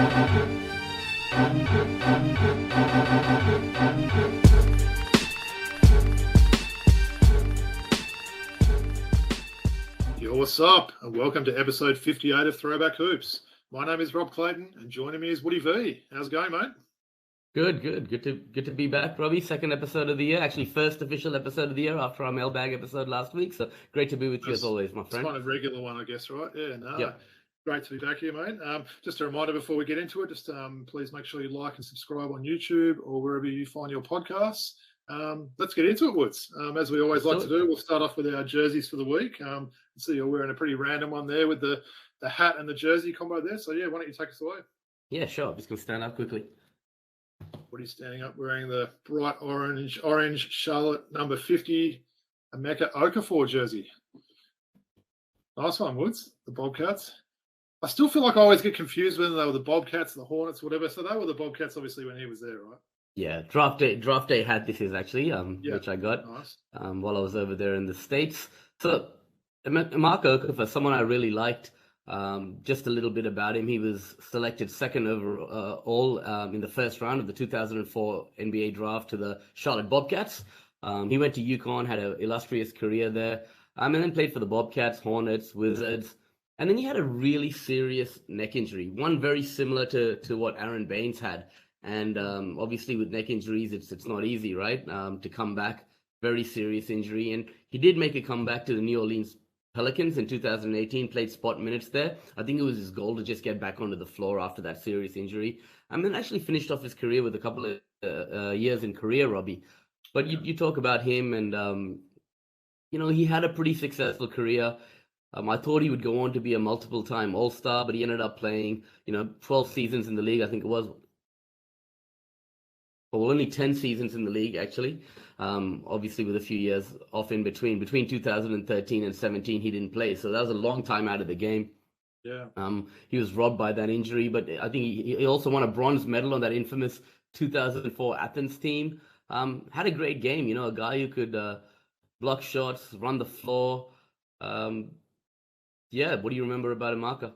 Yo, what's up? And welcome to episode 58 of Throwback Hoops. My name is Rob Clayton, and joining me is Woody V. How's it going, mate? Good to be back, Robbie. Second episode of the year, actually first official episode of the year after our mailbag episode last week. So great to be with you as always, my friend. It's kind of regular one, I guess, right? Yeah, no. Yep. Great to be back here, mate. Just a reminder before we get into it, just please make sure you like and subscribe on YouTube or wherever you find your podcasts. Let's get into it, Woods. As we always like to do, we'll start off with our jerseys for the week. So you're wearing a pretty random one there with the hat and the jersey combo there. So, yeah, why don't you take us away? Yeah, sure. I'm just going to stand up quickly. What are you standing up wearing? The bright orange Charlotte number 50 Emeka Okafor jersey. Nice one, Woods. The Bobcats. I still feel like I always get confused whether they were the Bobcats, the Hornets, whatever. So they were the Bobcats, obviously, when he was there, right? Yeah, draft day hat this is actually, which I got nice. While I was over there in the States. So Emeka Okafor, someone I really liked. Just a little bit about him. He was selected second overall in the first round of the 2004 NBA draft to the Charlotte Bobcats. He went to UConn, had an illustrious career there, and then played for the Bobcats, Hornets, Wizards. And then he had a really serious neck injury, one very similar to what Aaron Baines had. And obviously with neck injuries, it's not easy, right, to come back. Very serious injury. And he did make a comeback to the New Orleans Pelicans in 2018, played spot minutes there. I think it was his goal to just get back onto the floor after that serious injury. And then actually finished off his career with a couple of years in Korea, Robbie. But you talk about him and, he had a pretty successful career. I thought he would go on to be a multiple-time All-Star, but he ended up playing, 12 seasons in the league, I think it was. Well, only 10 seasons in the league, actually. Obviously, with a few years off in between. Between 2013 and 17, he didn't play. So that was a long time out of the game. Yeah. He was robbed by that injury, but I think he also won a bronze medal on that infamous 2004 Athens team. Had a great game, a guy who could block shots, run the floor. What do you remember about Emeka?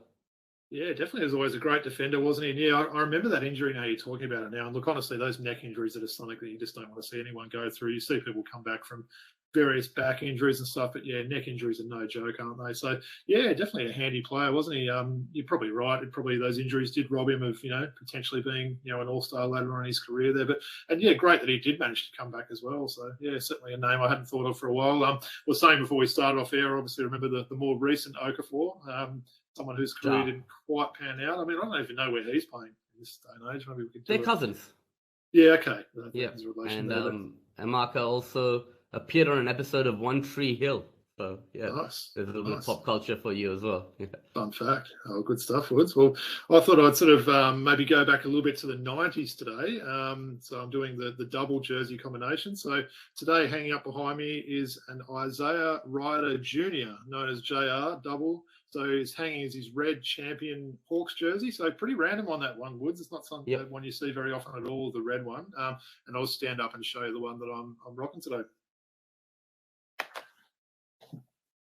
Yeah, definitely was always a great defender, wasn't he? And yeah, I remember that injury now you're talking about it now. And look, honestly, those neck injuries are just something that you just don't want to see anyone go through. You see people come back from various back injuries and stuff, but yeah, neck injuries are no joke, aren't they? So yeah, definitely a handy player, wasn't he? You're probably right. Probably those injuries did rob him of, potentially being, an all-star later on in his career there. And yeah, great that he did manage to come back as well. So yeah, certainly a name I hadn't thought of for a while. Was saying before we started off air, obviously remember the more recent Okafor, someone whose career didn't quite pan out. I mean, I don't even know where he's playing in this day and age. Maybe we could do They're cousins. Yeah, okay. Yeah, and Emeka also appeared on an episode of One Tree Hill. So, yeah, nice. There's a little bit of pop culture for you as well. Yeah. Fun fact. Oh, good stuff, Woods. Well, I thought I'd sort of maybe go back a little bit to the 90s today. So I'm doing the double jersey combination. So today, hanging up behind me is an Isaiah Ryder Jr., known as JR, double. So he's hanging as his red champion Hawks jersey. So pretty random on that one, Woods. It's not something that one you see very often at all, the red one. And I'll stand up and show you the one that I'm rocking today.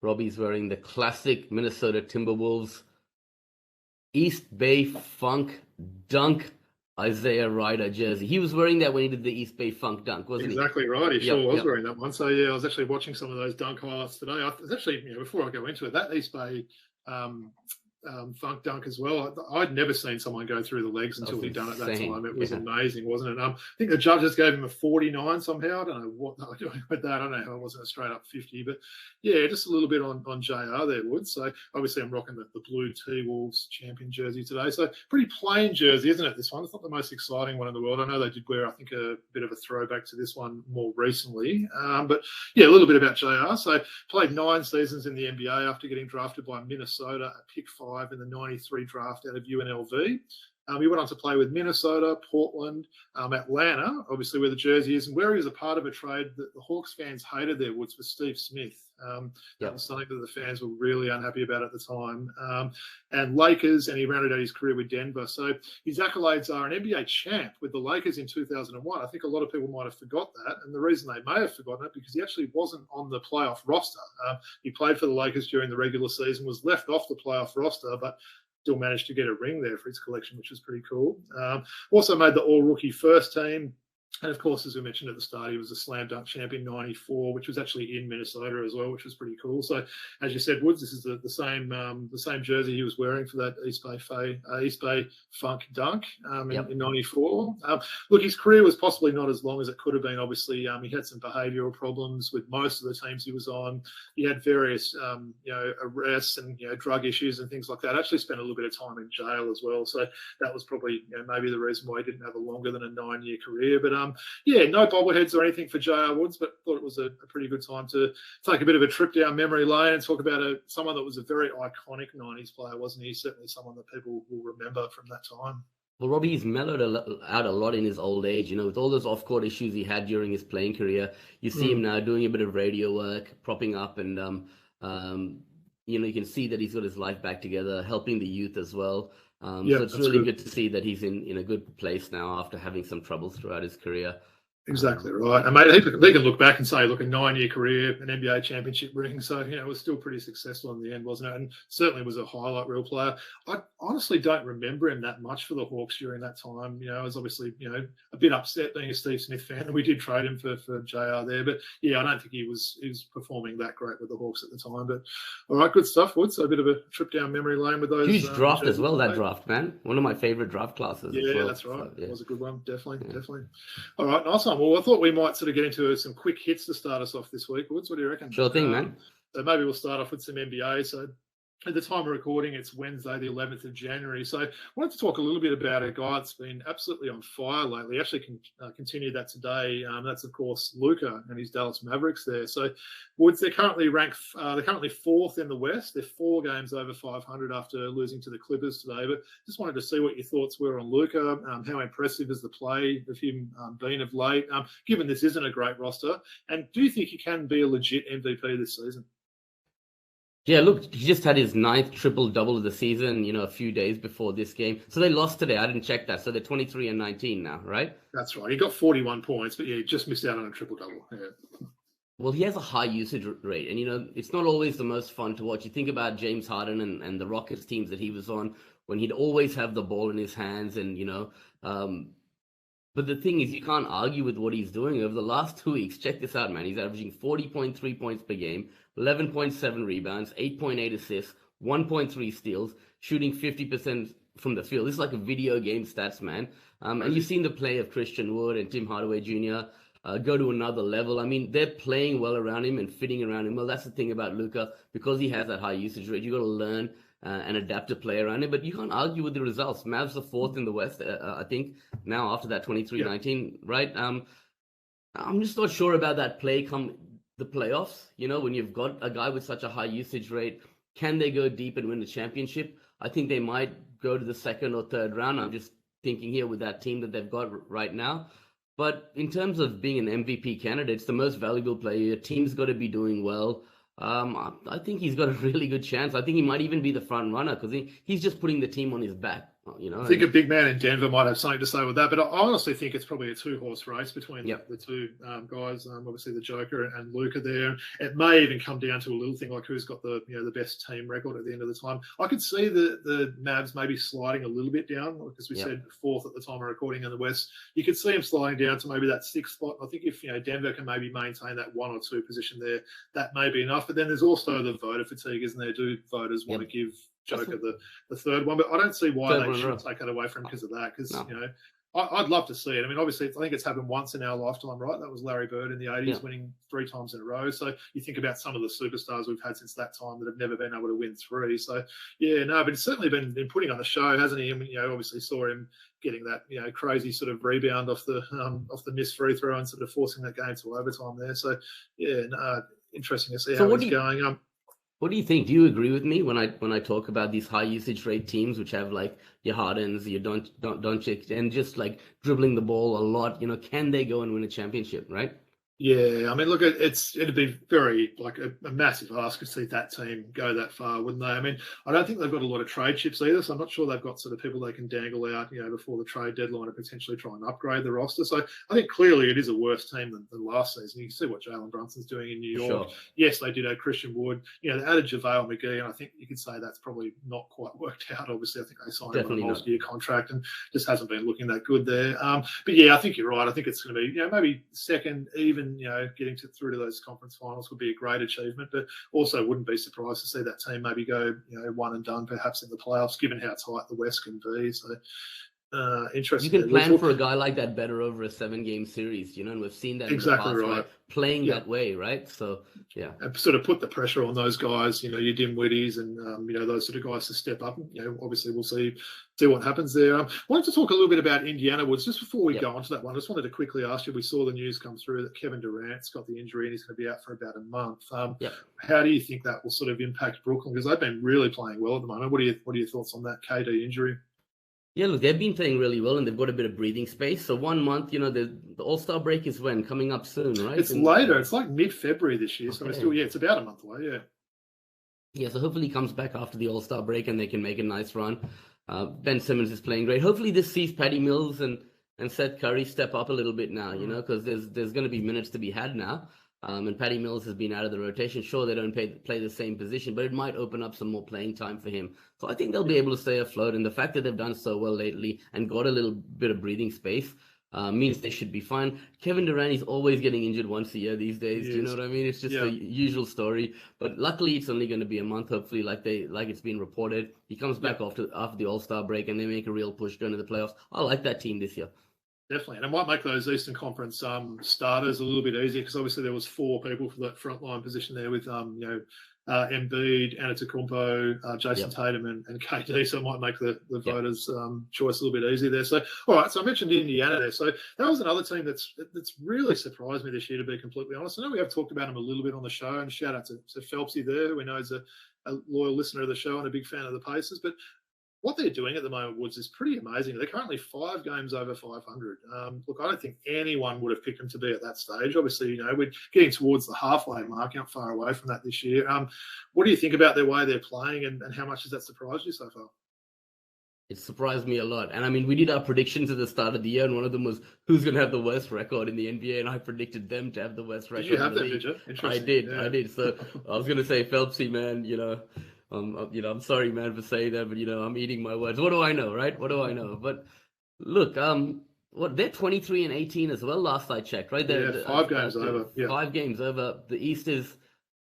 Robbie's wearing the classic Minnesota Timberwolves East Bay Funk Dunk Isaiah Ryder jersey. He was wearing that when he did the East Bay Funk Dunk, wasn't he? Exactly right. He sure was wearing that one. So, yeah, I was actually watching some of those dunk highlights today. I was actually, before I go into it, that East Bay funk dunk as well. I'd never seen someone go through the legs until he'd done it that time. It was amazing, wasn't it? I think the judges gave him a 49 somehow. I don't know what they were doing with that. I don't know how it wasn't a straight up 50, but yeah, just a little bit on JR there, Woods. So obviously I'm rocking the blue T-Wolves champion jersey today. So pretty plain jersey, isn't it, this one? It's not the most exciting one in the world. I know they did wear, I think, a bit of a throwback to this one more recently. But yeah, a little bit about JR. So played 9 seasons in the NBA after getting drafted by Minnesota at pick 5 in the 93 draft out of UNLV. He went on to play with Minnesota, Portland, Atlanta, obviously where the jersey is, and where he was a part of a trade that the Hawks fans hated there, Woods, was Steve Smith. That was something that the fans were really unhappy about at the time. And Lakers, and he rounded out his career with Denver. So his accolades are an NBA champ with the Lakers in 2001. I think a lot of people might have forgot that, and the reason they may have forgotten it because he actually wasn't on the playoff roster. He played for the Lakers during the regular season, was left off the playoff roster, but still managed to get a ring there for his collection, which is pretty cool. Also made the all-rookie first team. And of course, as we mentioned at the start, he was a slam dunk champion '94, which was actually in Minnesota as well, which was pretty cool. So, as you said, Woods, this is the same jersey he was wearing for that East Bay Funk dunk in '94. Look, his career was possibly not as long as it could have been. Obviously, he had some behavioural problems with most of the teams he was on. He had various arrests and drug issues and things like that. Actually, spent a little bit of time in jail as well. So that was probably maybe the reason why he didn't have a longer than a 9-year career. But no bobbleheads or anything for J.R. Woods, but thought it was a pretty good time to take a bit of a trip down memory lane and talk about someone that was a very iconic 90s player, wasn't he? Certainly someone that people will remember from that time. Well, Robbie, he's mellowed out a lot in his old age, with all those off-court issues he had during his playing career. You see him now doing a bit of radio work, propping up, and you can see that he's got his life back together, helping the youth as well. So it's really good to see that he's in a good place now after having some troubles throughout his career. Exactly right. And mate, they can look back and say, look, a 9-year career, an NBA championship ring. So, it was still pretty successful in the end, wasn't it? And certainly was a highlight reel player. I honestly don't remember him that much for the Hawks during that time. I was obviously, a bit upset being a Steve Smith fan, and we did trade him for JR there. But I don't think he was performing that great with the Hawks at the time. But all right, good stuff, Wood. So a bit of a trip down memory lane with those. Huge draft as well, that draft, man. One of my favorite draft classes. Yeah, well. That's right. So, It was a good one. Definitely. All right, nice one. Well, I thought we might sort of get into some quick hits to start us off this week. Woods, what do you reckon? Sure thing, man. So maybe we'll start off with some NBA. So at the time of recording, it's Wednesday, the 11th of January. So I wanted to talk a little bit about a guy that's been absolutely on fire lately. Actually continued that today. That's, of course, Luka and his Dallas Mavericks there. So Woods, they're currently fourth in the West. They're 4 games over 500 after losing to the Clippers today. But just wanted to see what your thoughts were on Luka. How impressive is the play of him been of late, given this isn't a great roster? And do you think he can be a legit MVP this season? Yeah, look, he just had his 9th triple-double of the season, a few days before this game. So they lost today. I didn't check that. So they're 23-19 now, right? That's right. He got 41 points, but he just missed out on a triple-double. Yeah. Well, he has a high usage rate, and, it's not always the most fun to watch. You think about James Harden and the Rockets teams that he was on when he'd always have the ball in his hands and, but the thing is, you can't argue with what he's doing over the last 2 weeks. Check this out, man. He's averaging 40.3 points per game, 11.7 rebounds, 8.8 assists, 1.3 steals, shooting 50% from the field. This is like a video game stats, man. And you've seen the play of Christian Wood and Tim Hardaway Jr. Go to another level. I mean, they're playing well around him and fitting around him. Well, that's the thing about Luka. Because he has that high usage rate, you got to learn and adapt to play around him. But you can't argue with the results. Mavs are 4th in the West, I think, now after that 23-19, right? I'm just not sure about that play come the playoffs. When you've got a guy with such a high usage rate, can they go deep and win the championship? I think they might go to the 2nd or 3rd round. I'm just thinking here with that team that they've got right now. But in terms of being an MVP candidate, it's the most valuable player. Your team's got to be doing well. I think he's got a really good chance. I think he might even be the front runner because he's just putting the team on his back. I think a big man in Denver might have something to say with that, but I honestly think it's probably a 2-horse race between the two guys. Obviously, the Joker and Luka there. It may even come down to a little thing like who's got the best team record at the end of the time. I could see the Mavs maybe sliding a little bit down because we said 4th at the time of recording in the West. You could see him sliding down to maybe that 6th spot. I think if Denver can maybe maintain that 1 or 2 position there, that may be enough. But then there's also the voter fatigue, isn't there? Do voters want to give Joker the 3rd one? But I don't see why they should take it away from him because of that. Because I'd love to see it. I mean, obviously, I think it's happened once in our lifetime, right? That was Larry Bird in the 80s, winning 3 times in a row. So you think about some of the superstars we've had since that time that have never been able to win 3. So but he's certainly been putting on a show, hasn't he? I mean, obviously saw him getting that crazy sort of rebound off the missed free throw and sort of forcing that game to overtime there. So interesting to see how he's going. What do you think? Do you agree with me when I talk about these high usage rate teams which have like your Hardens, your Doncic, and just like dribbling the ball a lot? Can they go and win a championship, right? Yeah, I mean, look, it'd be very like a massive ask to see that team go that far, wouldn't they? I mean, I don't think they've got a lot of trade chips either, so I'm not sure they've got sort of people they can dangle out, before the trade deadline and potentially try and upgrade the roster. So I think clearly it is a worse team than last season. You can see what Jalen Brunson's doing in New York. Sure. Yes, they did add Christian Wood. They added JaVale McGee, and I think you could say that's probably not quite worked out. Obviously, I think they signed him on a multi-year contract and just hasn't been looking that good there. But yeah, I think you're right. I think it's going to be, maybe second, even, getting through to those conference finals would be a great achievement, but also wouldn't be surprised to see that team maybe go, one and done perhaps in the playoffs, given how tight the West can be. So interesting. You can plan for a guy like that better over a 7-game series, and we've seen that exactly in the past, right. Playing that way, right? So yeah, and sort of put the pressure on those guys, your Dinwiddies and those sort of guys to step up. Obviously we'll see what happens there. I wanted to talk a little bit about Indiana Woods just before we go on to that one. I just wanted to quickly ask you. We saw the news come through that Kevin Durant's got the injury and he's going to be out for about a month. How do you think that will sort of impact Brooklyn? Because they've been really playing well at the moment. What are your thoughts on that KD injury? Yeah, look, they've been playing really well and they've got a bit of breathing space. So 1 month, the All-Star break is when? Coming up soon, right? It's later. It's like mid-February this year. So it's about a month away, yeah. Yeah, so hopefully he comes back after the All-Star break and they can make a nice run. Ben Simmons is playing great. Hopefully this sees Patty Mills and Seth Curry step up a little bit now, because there's going to be minutes to be had now. And Patty Mills has been out of the rotation. Sure, they don't play the same position, but it might open up some more playing time for him. So I think they'll be able to stay afloat. And the fact that they've done so well lately and got a little bit of breathing space means they should be fine. Kevin Durant is always getting injured once a year these days. Do you know what I mean? It's just the usual story. But luckily, it's only going to be a month. Hopefully, like it's been reported, he comes back after the All-Star break and they make a real push going to the playoffs. I like that team this year. Definitely, and it might make those Eastern Conference starters a little bit easier because obviously there was 4 people for that frontline position there with Embiid, Antetokounmpo, Jason Tatum, and KD. So it might make the voters' choice a little bit easier there. So all right, so I mentioned Indiana there. So that was another team that's really surprised me this year, to be completely honest. I know we have talked about him a little bit on the show, and shout out to Phelpsy there, who we know is a loyal listener of the show and a big fan of the Pacers, but what they're doing at the moment, Woods, is pretty amazing. They're currently 5 games over 500. Look, I don't think anyone would have picked them to be at that stage. Obviously, we're getting towards the halfway mark, not far away from that this year. What do you think about their way they're playing, and how much has that surprised you so far? It surprised me a lot. And I mean, we did our predictions at the start of the year, and one of them was who's going to have the worst record in the NBA, and I predicted them to have the worst record. Did you have that, did you? I did. So I was going to say, Phelpsy, man, I'm sorry, man, for saying that, but I'm eating my words. What do I know, right? What do I know? But look, they're 23-18 as well. Last I checked, right? They're 5 games over. Yeah. 5 games over. The East is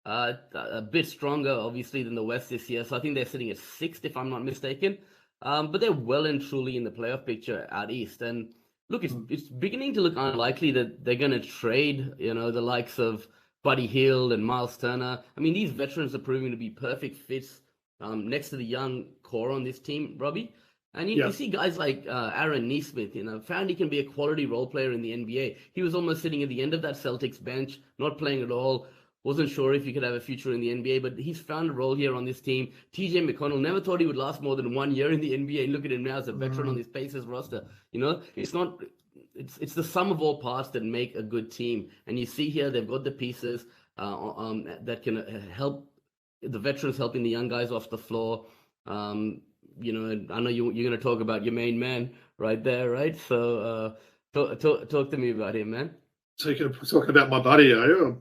a bit stronger, obviously, than the West this year. So I think they're sitting at 6th, if I'm not mistaken. But they're well and truly in the playoff picture out East. And look, it's beginning to look unlikely that they're going to trade, the likes of Buddy Hield and Miles Turner. I mean, these veterans are proving to be perfect fits next to the young core on this team, Robbie. And you see guys like Aaron Nesmith, found he can be a quality role player in the NBA. He was almost sitting at the end of that Celtics bench, not playing at all. Wasn't sure if he could have a future in the NBA, but he's found a role here on this team. TJ McConnell, never thought he would last more than 1 year in the NBA. And look at him now as a veteran on this Pacers roster. It's the sum of all parts that make a good team. And you see here, they've got the pieces that can help the veterans, helping the young guys off the floor. I know you're going to talk about your main man right there, right? So talk to me about him, man. So you're talking about my buddy, are you?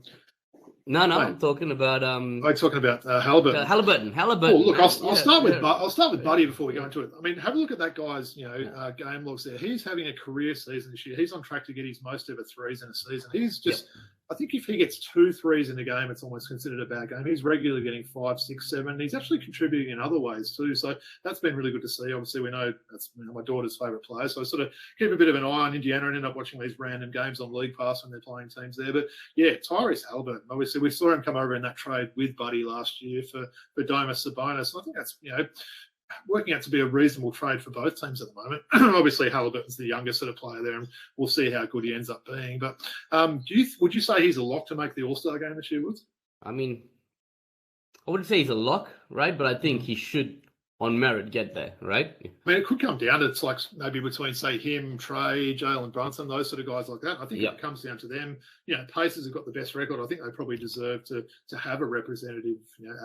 No, I'm talking about. I'm talking about Halliburton. Halliburton. Oh, look, I'll start with Buddy before we go into it. I mean, have a look at that guy's game logs there. He's having a career season this year. He's on track to get his most ever threes in a season. He's just. I think if he gets 2 threes in a game, it's almost considered a bad game. He's regularly getting 5, 6, 7. He's actually contributing in other ways too. So that's been really good to see. Obviously, we know that's my daughter's favourite player. So I sort of keep a bit of an eye on Indiana and end up watching these random games on League Pass when they're playing teams there. But yeah, Tyrese Halliburton. Obviously, we saw him come over in that trade with Buddy last year for Domas Sabonis. And I think that's working out to be a reasonable trade for both teams at the moment. Obviously, Halliburton's the youngest sort of player there, and we'll see how good he ends up being. But would you say he's a lock to make the All-Star game this year, Woods? I mean, I wouldn't say he's a lock, right? But I think he should on merit get there, right? I mean, it could come down to it's like maybe between, say, him, Trey, Jalen Brunson, those sort of guys like that. I think if it comes down to them, Pacers have got the best record. I think they probably deserve to have a representative,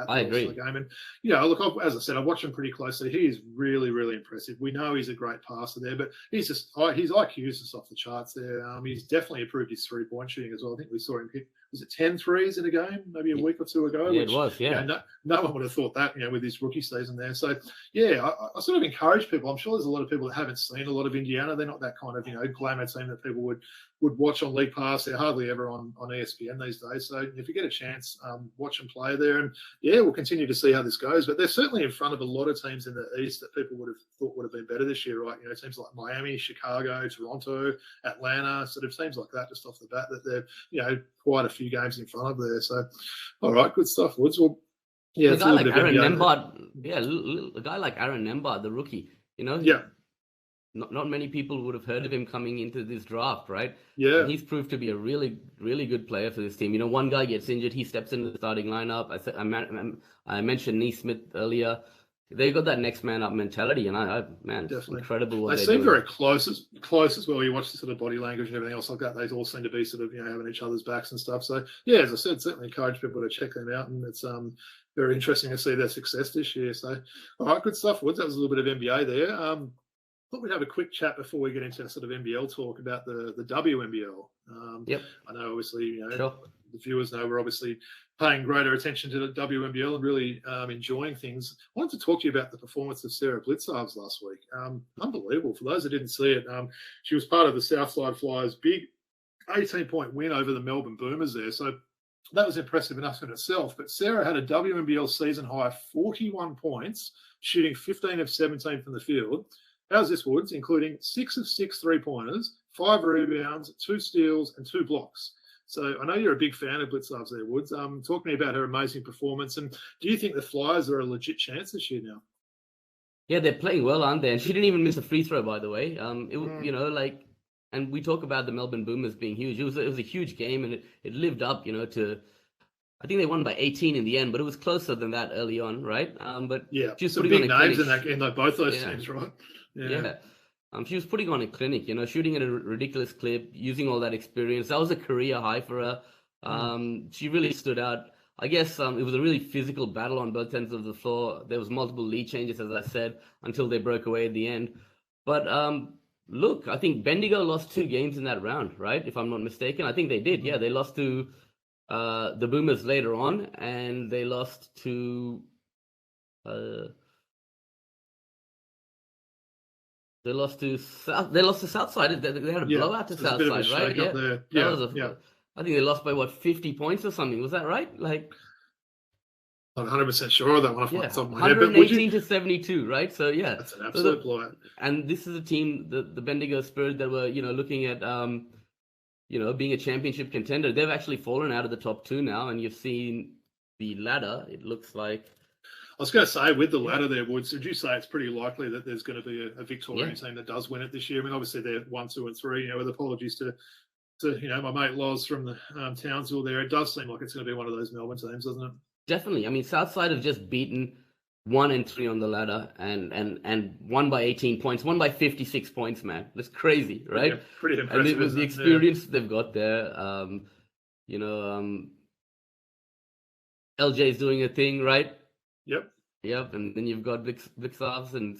at the game. And look, as I said, I watch him pretty closely. He is really, really impressive. We know he's a great passer there, but his IQ is just off the charts there. He's definitely improved his 3-point shooting as well. I think we saw him hit, was it 10 threes in a game, maybe a week or two ago? Yeah, it was, yeah. No one would have thought that, with his rookie season there. So, I sort of encourage people. I'm sure there's a lot of people that haven't seen a lot of Indiana. They're not that kind of, glamour team that people would watch on League Pass. They're hardly ever on ESPN these days. So if you get a chance, watch them play there. And, we'll continue to see how this goes. But they're certainly in front of a lot of teams in the East that people would have thought would have been better this year, right? Teams like Miami, Chicago, Toronto, Atlanta, sort of teams like that just off the bat that they're, quite a few games in front of there. So, all right, good stuff, Woods. Well, a guy like Aaron Nembhard, a guy like Aaron Nembhard, the rookie, not many people would have heard of him coming into this draft, right? Yeah. And he's proved to be a really, really good player for this team. One guy gets injured, he steps into the starting lineup. I mentioned Neesmith earlier. They got that next man up mentality, and it's incredible what they seem very close as well. You watch the sort of body language and everything else like that. They all seem to be sort of having each other's backs and stuff. So as I said, certainly encourage people to check them out, and it's very interesting to see their success this year. So, all right, good stuff, Woods. That was a little bit of NBA there. Thought we'd have a quick chat before we get into sort of NBL talk about the WNBL. I know, obviously, sure. The viewers know we're obviously paying greater attention to the WNBL and really enjoying things. I wanted to talk to you about the performance of Sarah Blitzarves last week. Unbelievable. For those that didn't see it, she was part of the Southside Flyers' big 18-point win over the Melbourne Boomers there. So that was impressive enough in itself. But Sarah had a WNBL season high 41 points, shooting 15 of 17 from the field. How's this, Woods? Including 6 of 6 3-pointers, 5 rebounds, 2 steals, and 2 blocks. So I know you're a big fan of Blitzarves there, Woods. Talk to me about her amazing performance. And do you think the Flyers are a legit chance this year now? Yeah, they're playing well, aren't they? And she didn't even miss a free throw, by the way. And we talk about the Melbourne Boomers being huge. It was a huge game, and it lived up, to. I think they won by 18 in the end, but it was closer than that early on, right? But just some big names in that game, both those teams, right? Yeah. She was putting on a clinic, shooting at a ridiculous clip, using all that experience. That was a career high for her. She really stood out. I guess it was a really physical battle on both ends of the floor. There was multiple lead changes, as I said, until they broke away at the end. But look, I think Bendigo lost 2 games in that round, right? If I'm not mistaken. I think they did. Yeah, they lost to the Boomers later on, and they lost to They lost to Southside. They had a blowout to Southside, right? Yeah. I think they lost by 50 points or something. Was that right? I'm 100% sure of that one. Off my top of my head. 118 to 72, right? So that's an absolute blowout. And this is a team, the Bendigo Spirit, that were looking at being a championship contender. They've actually fallen out of the top 2 now, and you've seen the ladder. It looks like. I was going to say, with the ladder there, Woods, would you say it's pretty likely that there's going to be a Victorian team that does win it this year? I mean, obviously they're 1, 2, and 3. With apologies to my mate Loz from the Townsville there, it does seem like it's going to be one of those Melbourne teams, doesn't it? Definitely. I mean, Southside have just beaten 1 and 3 on the ladder, and won by 18 points, won by 56 points, man. That's crazy, right? Yeah, pretty impressive. And it was the experience they've got there. LJ's doing a thing, right? Yep, and then you've got Blitzarves, and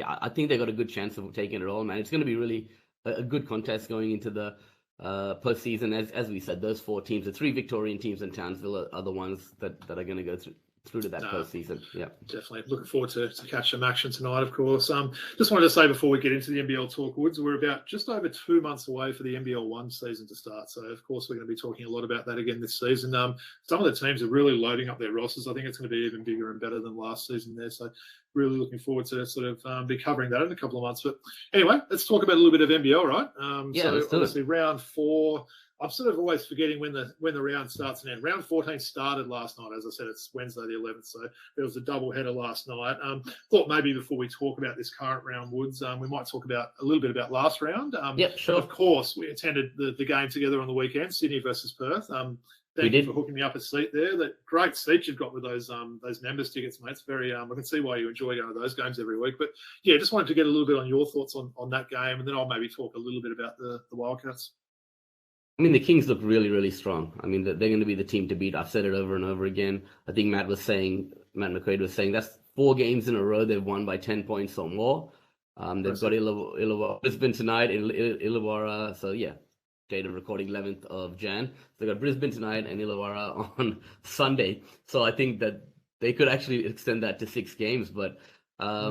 I think they got a good chance of taking it all, man. It's going to be really a good contest going into the postseason. As we said, those 4 teams, the 3 Victorian teams in Townsville are the ones that are going to go through to that postseason. Yeah, definitely looking forward to catch some action tonight, of course. Just wanted to say before we get into the NBL talk, Woods, we're about just over 2 months away for the NBL 1 season to start. So, of course, we're going to be talking a lot about that again this season. Some of the teams are really loading up their rosters. I think it's going to be even bigger and better than last season there. So, really looking forward to sort of be covering that in a couple of months. But anyway, let's talk about a little bit of NBL, right? Let's do obviously round 4. I'm sort of always forgetting when the round starts and ends. Round 14 started last night. As I said, it's Wednesday the 11th, so there was a doubleheader last night. Thought maybe before we talk about this current round, Woods, we might talk about a little bit about last round. Sure. Of course, we attended the game together on the weekend, Sydney versus Perth. Thank you for hooking me up a seat there. That great seat you've got with those members tickets, mate. It's very I can see why you enjoy going to those games every week. But yeah, just wanted to get a little bit on your thoughts on that game, and then I'll maybe talk a little bit about the Wildcats. I mean, the Kings look really, really strong. I mean, they're going to be the team to beat. I've said it over and over again. I think Matt McQuaid was saying that's 4 games in a row they've won by 10 points or more. They've got Illawarra, Brisbane tonight, Illawarra. So yeah, date of recording 11th of Jan. They got Brisbane tonight and Illawarra on Sunday. So I think that they could actually extend that to 6 games. But I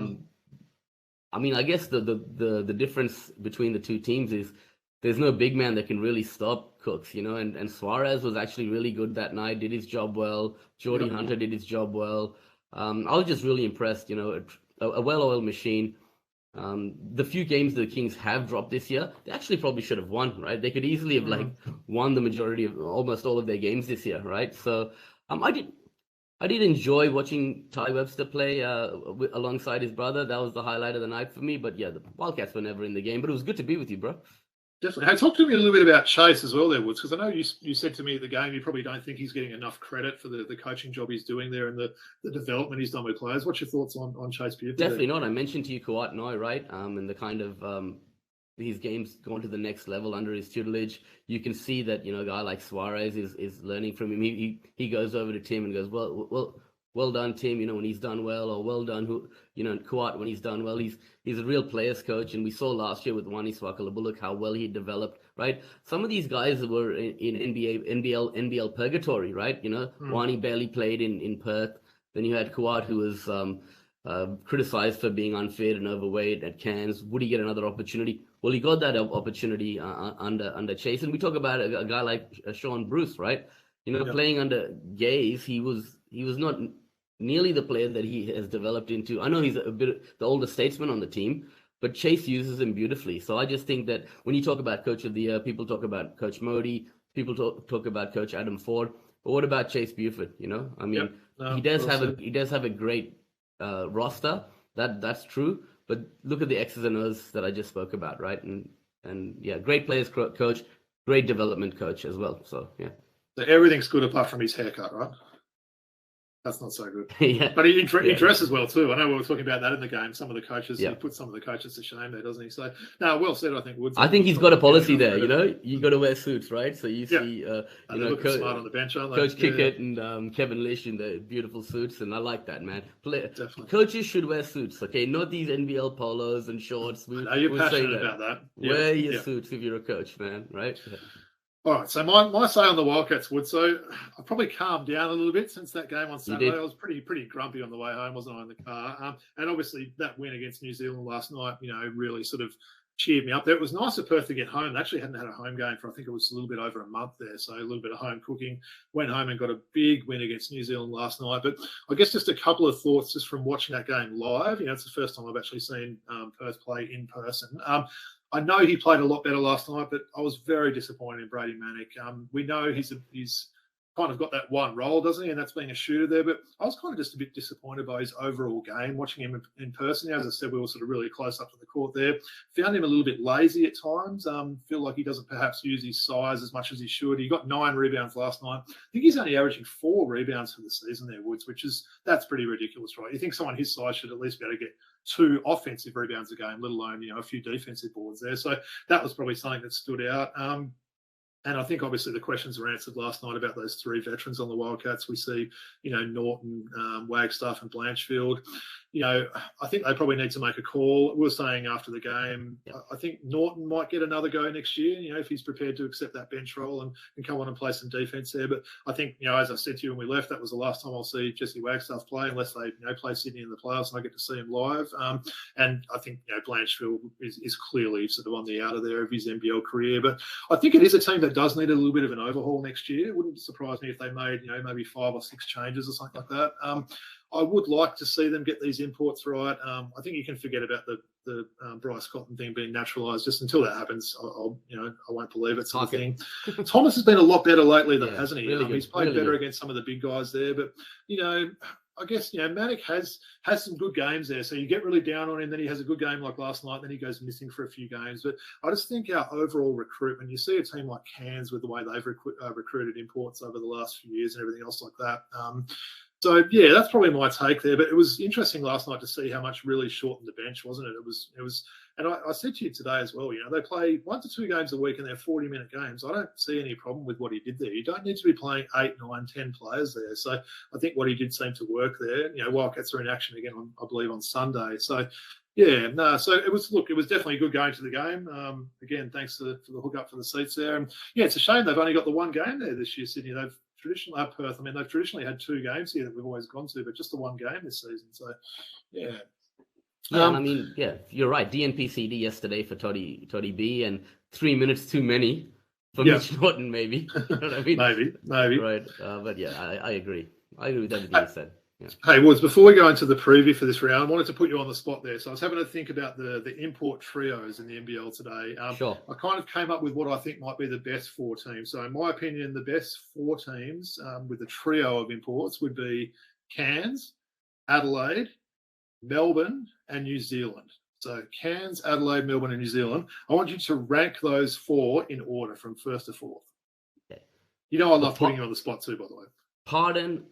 mean, I guess the difference between the two teams is there's no big man that can really stop Cooks, you know, and Suarez was actually really good that night, did his job well. Geordie Hunter did his job well. I was just really impressed, you know, a well-oiled machine. The few games the Kings have dropped this year, they actually probably should have won, right? They could easily have won the majority of almost all of their games this year, right? So I did enjoy watching Ty Webster play alongside his brother. That was the highlight of the night for me. But yeah, the Wildcats were never in the game, but it was good to be with you, bro. Definitely. Hey, talk to me a little bit about Chase as well there, Woods, because I know you said to me at the game you probably don't think he's getting enough credit for the coaching job he's doing there and the development he's done with players. What's your thoughts on Chase Buford? Definitely not. I mentioned to you Kawhi Noi, right? And the kind of his game's gone to the next level under his tutelage. You can see that, you know, a guy like Suarez is learning from him. He goes over to Tim and goes, well done, Tim, you know, when he's done well, or well done, Kuat when he's done well. He's a real players coach, and we saw last year with Wani Swakala-Bullock how well he developed, right? Some of these guys were in NBL purgatory, right? You know, Wani barely played in Perth. Then you had Kuat, who was criticized for being unfit and overweight at Cairns. Would he get another opportunity? Well, he got that opportunity under Chase. And we talk about a guy like Sean Bruce, right? You know, playing under Gaze, he was not nearly the player that he has developed into. I know he's a bit the older statesman on the team, but Chase uses him beautifully. So I just think that when you talk about Coach of the Year, people talk about Coach Modi, people talk about Coach Adam Ford. But what about Chase Buford? You know, I mean, he does have a great roster. That's true. But look at the X's and O's that I just spoke about, right? And yeah, great players coach, great development coach as well. So yeah. So everything's good apart from his haircut, right? That's not so good. Yeah. But he dresses well too. I know we were talking about that in the game. Some of the coaches, he put some of the coaches to shame there, doesn't he? So, no, well said, I think. Woods. I think he's got a policy there, you know? You got to wear suits, right? So you see, you know, smart on the bench, aren't they? Coach Kickett and Kevin Lish in the beautiful suits, and I like that, man. Definitely. Coaches should wear suits, okay? Not these NBL polos and shorts. You're passionate about that. Wear your suits if you're a coach, man, right? All right, so my say on the Wildcats, Wood. So I probably calmed down a little bit since that game on Saturday. I was pretty grumpy on the way home, wasn't I, in the car? And obviously that win against New Zealand last night, you know, really sort of cheered me up there. It was nice for Perth to get home. They actually hadn't had a home game for, I think it was a little bit over a month there, so a little bit of home cooking. Went home and got a big win against New Zealand last night. But I guess just a couple of thoughts just from watching that game live. You know, it's the first time I've actually seen Perth play in person. I know he played a lot better last night, but I was very disappointed in Brady Manick. We know he's kind of got that one role, doesn't he? And that's being a shooter there. But I was kind of just a bit disappointed by his overall game, watching him in person. As I said, we were sort of really close up to the court there. Found him a little bit lazy at times. Feel like he doesn't perhaps use his size as much as he should. He got 9 rebounds last night. I think he's only averaging 4 rebounds for the season there, Woods, that's pretty ridiculous, right? You think someone his size should at least be able to get 2 offensive rebounds a game, let alone, you know, a few defensive boards there. So that was probably something that stood out. And I think obviously the questions were answered last night about those 3 veterans on the Wildcats. We see, you know, Norton, Wagstaff and Blanchfield. You know, I think they probably need to make a call. We were saying after the game, I think Norton might get another go next year, you know, if he's prepared to accept that bench role and come on and play some defence there. But I think, you know, as I said to you when we left, that was the last time I'll see Jesse Wagstaff play unless they, you know, play Sydney in the playoffs and I get to see him live. And I think, you know, Blanchfield is clearly sort of on the outer there of his NBL career. But I think it is a team that does need a little bit of an overhaul next year. It wouldn't surprise me if they made, you know, maybe 5 or 6 changes or something like that. I would like to see them get these imports right. I think you can forget about the Bryce Cotton thing being naturalised. Just until that happens, I won't believe it sort of thing. Thomas has been a lot better lately, though, hasn't he? Really he's played better against some of the big guys there. But, you know, I guess, Matic has some good games there. So you get really down on him, then he has a good game like last night, then he goes missing for a few games. But I just think our overall recruitment, you see a team like Cairns with the way they've recruited imports over the last few years and everything else like that. So yeah, that's probably my take there. But it was interesting last night to see how much really shortened the bench, wasn't it? It was, and I said to you today as well. They play 1 to 2 games a week, and they're 40-minute games. I don't see any problem with what he did there. You don't need to be playing 8, 9, 10 players there. So I think what he did seemed to work there. Wildcats are in action again I believe on Sunday. So yeah, no. So it was definitely good going to the game. Again, thanks for the hookup for the seats there. And yeah, it's a shame they've only got the one game there this year, Sydney. They've traditionally Perth. I mean, they've traditionally had 2 games here that we've always gone to, but just the one game this season. So yeah. Yeah, I mean, yeah, you're right. DNPCD yesterday for Toddy B, and 3 minutes too many for Mitch Norton, maybe. You know what I mean? Maybe. Right. But yeah, I agree. I agree with everything you said. Yeah. Hey, Woods, before we go into the preview for this round, I wanted to put you on the spot there. So I was having to think about the import trios in the NBL today. Sure. I kind of came up with what I think might be the best 4 teams. So in my opinion, the best 4 teams with a trio of imports would be Cairns, Adelaide, Melbourne, and New Zealand. So Cairns, Adelaide, Melbourne, and New Zealand. I want you to rank those 4 in order from 1st to 4th. Okay. I love putting you on the spot too, by the way. Pardon,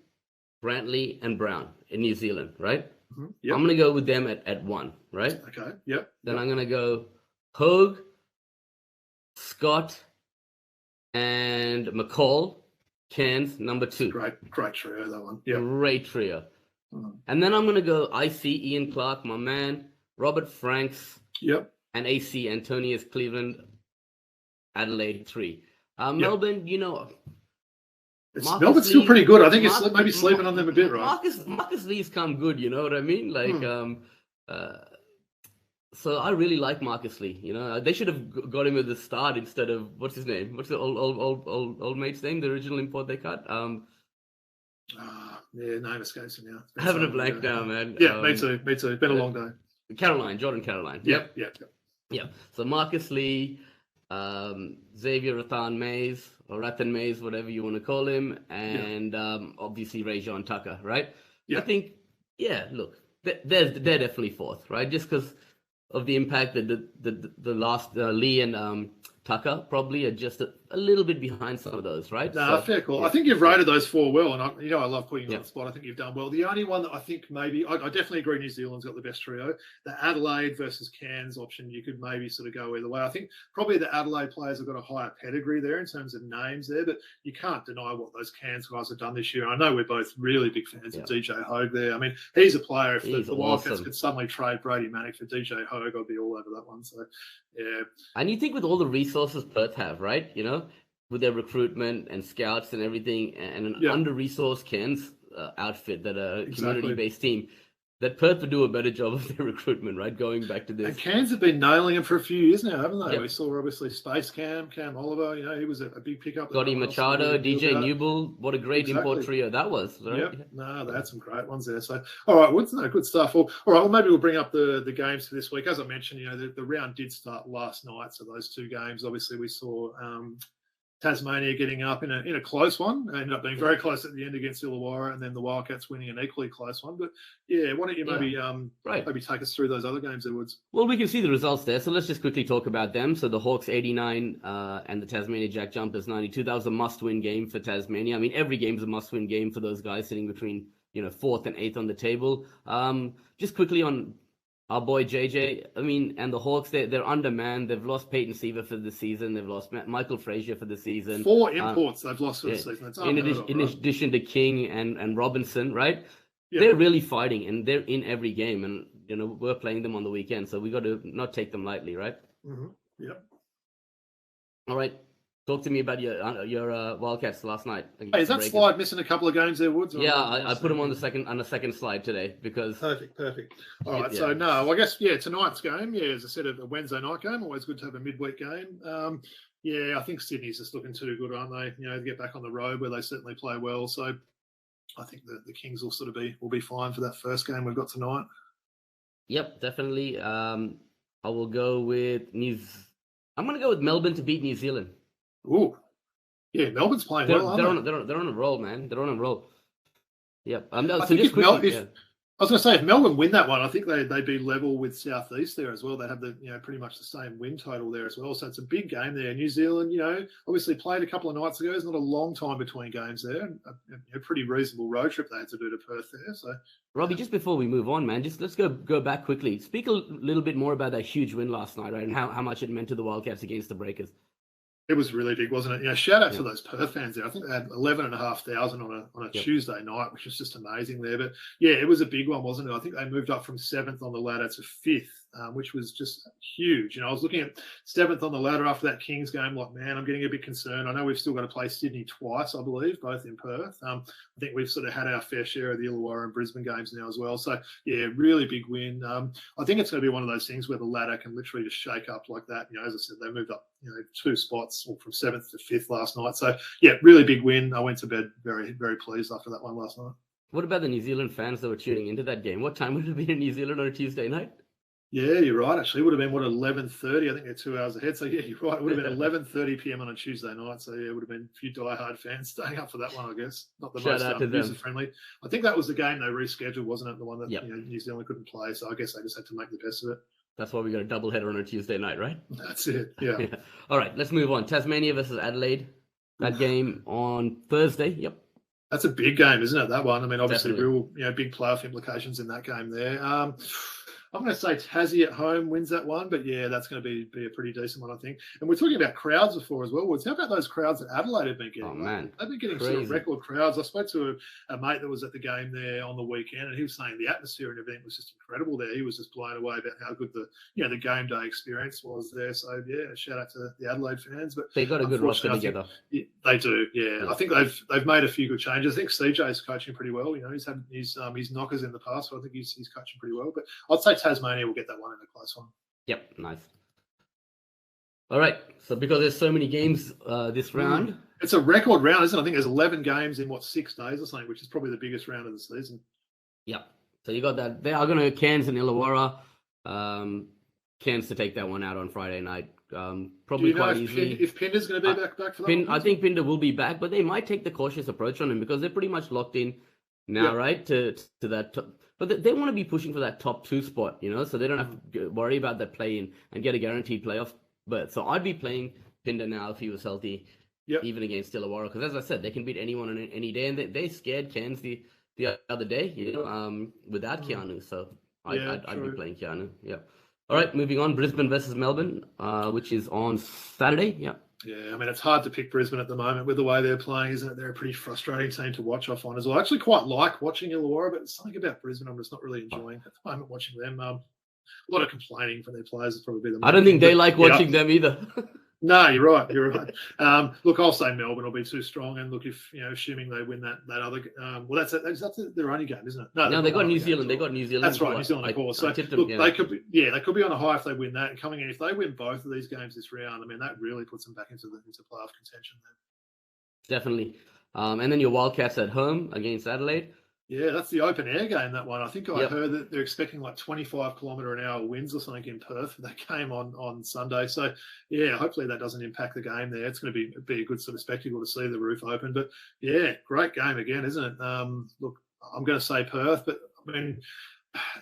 Brantley, and Brown in New Zealand, right? Mm-hmm. Yep. I'm going to go with them at 1, right? Okay, yep. Then I'm going to go Hogue, Scott, and McCall, Cairns, number 2. Great trio, that one. Yep. Great trio. And then I'm going to go IC, Ian Clark, my man, Robert Franks, and AC, Antonius Cleveland, Adelaide 3. Melbourne, Melbourne's still pretty good. I think it's maybe sleeping on them a bit, right? Marcus Lee's come good, you know what I mean? So I really like Marcus Lee. They should have got him at the start instead of what's his name? What's the old mate's name? The original import they cut. Yeah, name escapes me now. Having a blank now, man. Yeah, me too. Been a long day. Jordan Caroline. Yep. So Marcus Lee, Xavier Rathan Mays, or Rathan Mays, whatever you want to call him, and obviously Rajon Tucker, right? Yeah. I think, look, they're definitely 4th, right? Just because of the impact that the last Lee and Tucker probably are just a little bit behind some of those, right? Fair call. Yeah. I think you've rated those 4 well, and I love putting you on the spot. I think you've done well. The only one that I think maybe I definitely agree New Zealand's got the best trio. The Adelaide versus Cairns option, you could maybe sort of go either way. I think probably the Adelaide players have got a higher pedigree there in terms of names there, but you can't deny what those Cairns guys have done this year. I know we're both really big fans of DJ Hogue there. I mean, he's a player. If the Wildcats could suddenly trade Brady Manick for DJ Hogue, I'd be all over that one. So, yeah. And you think with all the resources Perth have, right? With their recruitment and scouts and everything, and an under-resourced Cairns outfit that a community-based team, that Perth would do a better job of their recruitment, right? Going back to this. And Cairns have been nailing him for a few years now, haven't they? Yep. We saw obviously Space Cam Oliver. He was a big pickup. Gotti Machado, DJ Newell. What a great import trio that was. Right? Yep. No, they had some great ones there. So, all right, Woods, good stuff. All right, well, maybe we'll bring up the games for this week. As I mentioned, the round did start last night, so those 2 games, obviously, we saw. Tasmania getting up in a close one, ended up being very close at the end against Illawarra, and then the Wildcats winning an equally close one. But yeah, why don't you maybe take us through those other games, Edwards? Well, we can see the results there, so let's just quickly talk about them. So the Hawks 89 and the Tasmania Jack Jumpers 92. That was a must-win game for Tasmania. I mean, every game's a must-win game for those guys sitting between 4th and 8th on the table. Just quickly on our boy JJ, and the Hawks, they're undermanned. They've lost Peyton Seaver for the season. They've lost Michael Frazier for the season. 4 imports they've lost for the season. That's in addition to King and Robinson, right? Yeah. They're really fighting, and they're in every game. And, we're playing them on the weekend, so we got to not take them lightly, right? Mm-hmm. Yep. All right. Talk to me about your Wildcats last night. Hey, is that slide missing a couple of games there, Woods? Yeah, I put him on the second slide today because perfect. All right, so no, I guess tonight's game. Yeah, as I said, a Wednesday night game. Always good to have a midweek game. I think Sydney's just looking too good, aren't they? To get back on the road where they certainly play well. So I think the Kings will sort of be fine for that first game we've got tonight. Yep, definitely. I will go with I'm going to go with Melbourne to beat New Zealand. Ooh, yeah, Melbourne's playing well. They're on a roll, man. They're on a roll. Yep. No, I so think just if, Mel- quickly, if yeah. I was going to say, if Melbourne win that one, I think they'd be level with Southeast there as well. They have the pretty much the same win total there as well. So it's a big game there. New Zealand, obviously played a couple of nights ago. It's not a long time between games there. A pretty reasonable road trip they had to do to Perth there. So Robbie, just before we move on, man, just let's go back quickly. Speak a little bit more about that huge win last night, right, and how much it meant to the Wildcats against the Breakers. it was really big, wasn't it? Shout out to those Perth fans there. I think they had 11,500 on a Tuesday night, which was just amazing there. But yeah, it was a big one, wasn't it? I think they moved up from 7th on the ladder to 5th, which was just huge. I was looking at 7th on the ladder after that Kings game, like, man, I'm getting a bit concerned. I know we've still got to play Sydney twice, I believe, both in Perth. I think we've sort of had our fair share of the Illawarra and Brisbane games now as well. So yeah, really big win. I think it's going to be one of those things where the ladder can literally just shake up like that. As I said, they moved up 2 spots from 7th to 5th last night. So yeah, really big win. I went to bed very, very pleased after that one last night. What about the New Zealand fans that were tuning into that game? What time would it have been in New Zealand on a Tuesday night? Yeah, you're right. Actually, it would have been 11:30. I think they're 2 hours ahead. So yeah, you're right. It would have been 11:30 p.m. on a Tuesday night. So yeah, it would have been a few diehard fans staying up for that one. I guess not the most user friendly. I think that was the game they rescheduled, wasn't it? The one that New Zealand couldn't play. So I guess they just had to make the best of it. That's why we got a doubleheader on a Tuesday night, right? That's it. Yeah. All right, let's move on. Tasmania versus Adelaide. That game on Thursday. Yep. That's a big game, isn't it? That one. I mean, obviously, Definitely. real big playoff implications in that game there. I'm going to say Tassie at home wins that one, but yeah, that's going to be a pretty decent one, I think. And we're talking about crowds before as well. How about those crowds that Adelaide have been getting? Oh, man. They've been getting sort of record crowds. I spoke to a mate that was at the game there on the weekend, and he was saying the atmosphere and everything was just incredible there. He was just blown away about how good the game day experience was there. So yeah, shout out to the Adelaide fans. But they got a good roster together. They do, yeah. I think they've made a few good changes. I think CJ's coaching pretty well. He's had his knockers in the past, so I think he's coaching pretty well. But I'd say Tasmania will get that one in a close one. Yep, nice. All right, so because there's so many games this round. It's a record round, isn't it? I think there's 11 games in, 6 days or something, which is probably the biggest round of the season. Yep. So you got that. They are going to Cairns and Illawarra. Cairns to take that one out on Friday night. Probably quite easily. If Pinder's going to be back for that one? I think Pinder will be back, but they might take the cautious approach on him because they're pretty much locked in now, right, to that. But they want to be pushing for that top 2 spot, so they don't have to worry about that play-in and get a guaranteed playoff berth. So I'd be playing Pinder now if he was healthy, even against Illawarra, because as I said, they can beat anyone on any day, and they scared Cairns the other day, without Keanu. So I'd be playing Keanu. Yeah. All right, moving on. Brisbane versus Melbourne, which is on Saturday. Yeah. Yeah, I mean, it's hard to pick Brisbane at the moment with the way they're playing, isn't it? They're a pretty frustrating team to watch, I find, as well. I actually quite like watching Illawarra, but something about Brisbane I'm just not really enjoying at the moment watching them. A lot of complaining from their players is probably the main I don't think they like watching them either. No, you're right. Look, I'll say Melbourne will be too strong. And look, if assuming they win that other, that's their only game, isn't it? No, they got New Zealand. They got New Zealand. That's right, New Zealand, of course. So look, they could be on a high if they win that. And coming in, if they win both of these games this round, I mean, that really puts them back into playoff contention. Definitely. And then your Wildcats at home against Adelaide. Yeah, that's the open air game, that one. I think I heard that they're expecting like 25-kilometre-an-hour winds or something in Perth for that game on Sunday. So, yeah, hopefully that doesn't impact the game there. It's going to be a good sort of spectacle to see the roof open. But, yeah, great game again, isn't it? Look, I'm going to say Perth, but, I mean,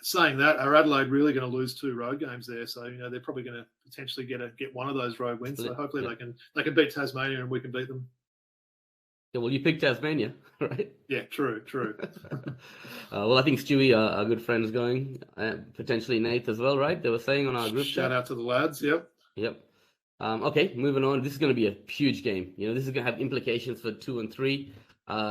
saying that, are Adelaide really going to lose 2 road games there? So, they're probably going to potentially get one of those road wins. So hopefully they can beat Tasmania and we can beat them. Yeah, well, you picked Tasmania, right? Yeah, true. Well, I think Stewie, our good friend's going, potentially Nate as well, right? They were saying on our group chat. Shout out to the lads, yep. Okay, moving on. This is going to be a huge game. This is going to have implications for 2 and 3.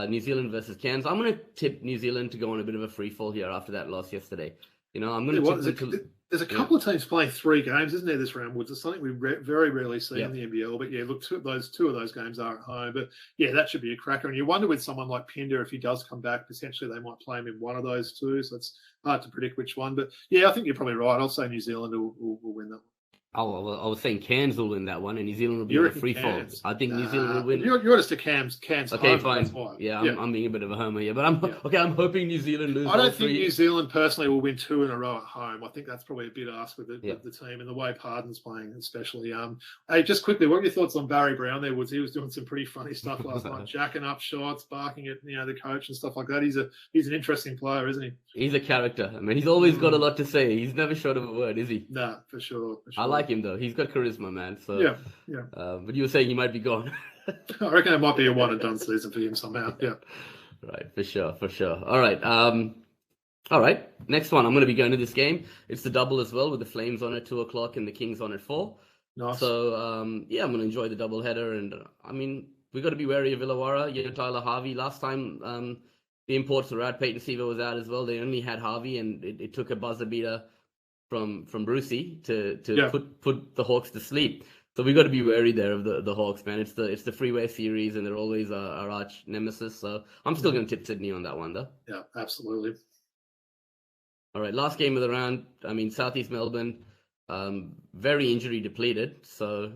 New Zealand versus Cairns. I'm going to tip New Zealand to go on a bit of a free fall here after that loss yesterday. I'm going to tip There's a couple of teams playing 3 games, isn't there, this round, Woods? It's something we very rarely see in the NBL. But, yeah, look, two of those games are at home. But, yeah, that should be a cracker. And you wonder with someone like Pinder, if he does come back, potentially they might play him in one of those 2. So it's hard to predict which one. But, yeah, I think you're probably right. I'll say New Zealand will win that one. I was saying Cairns will win that one, and New Zealand will be You in a reckon free fall. Cairns? I think New Zealand will win. You're just a Cairns Okay, home, fine. that's why. Yeah, I'm being a bit of a homer here, but I'm hoping New Zealand lose. I don't think New Zealand personally will win 2 in a row at home. I think that's probably a bit asked with the team and the way Pardon's playing, especially. Hey, just quickly, what are your thoughts on Barry Brown there, Woods? He was doing some pretty funny stuff last night, jacking up shots, barking at the coach and stuff like that. He's an interesting player, isn't he? He's a character. I mean, he's always got a lot to say. He's never short of a word, is he? Nah, for sure. I like him though. He's got charisma, man. So yeah. But you were saying he might be gone. I reckon it might be a one and done season for him somehow. Yeah. Right, for sure. All right. Next one. I'm going to be going to this game. It's the double as well, with the Flames on at 2:00 and the Kings on at 4. Nice. So I'm going to enjoy the double header, and I mean, we got to be wary of Illawarra. Tyler Harvey. Last time the imports were out, Peyton Siva was out as well. They only had Harvey, and it took a buzzer beater from Brucey to put the Hawks to sleep. So we got to be wary there of the Hawks, man. It's the freeway series, and they're always our arch nemesis. So I'm still going to tip Sydney on that one, though. Yeah, absolutely. All right, last game of the round. I mean, Southeast Melbourne, very injury depleted. So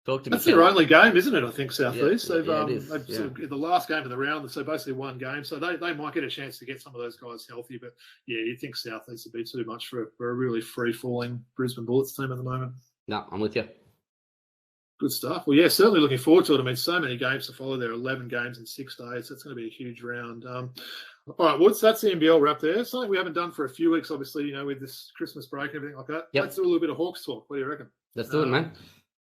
talk to me. That's their only game, isn't it? I think Southeast. Yeah, they've the last game of the round, so basically one game. So they might get a chance to get some of those guys healthy. But yeah, you think Southeast would be too much for a really free falling Brisbane Bullets team at the moment. No, I'm with you. Good stuff. Well, yeah, certainly looking forward to it. I mean, so many games to follow. There are 11 games in 6 days. That's going to be a huge round. All right, Woods, that's the NBL wrap there. Something we haven't done for a few weeks, obviously, with this Christmas break and everything like that. Yep. Let's do a little bit of Hawks talk. What do you reckon? Let's do it, man.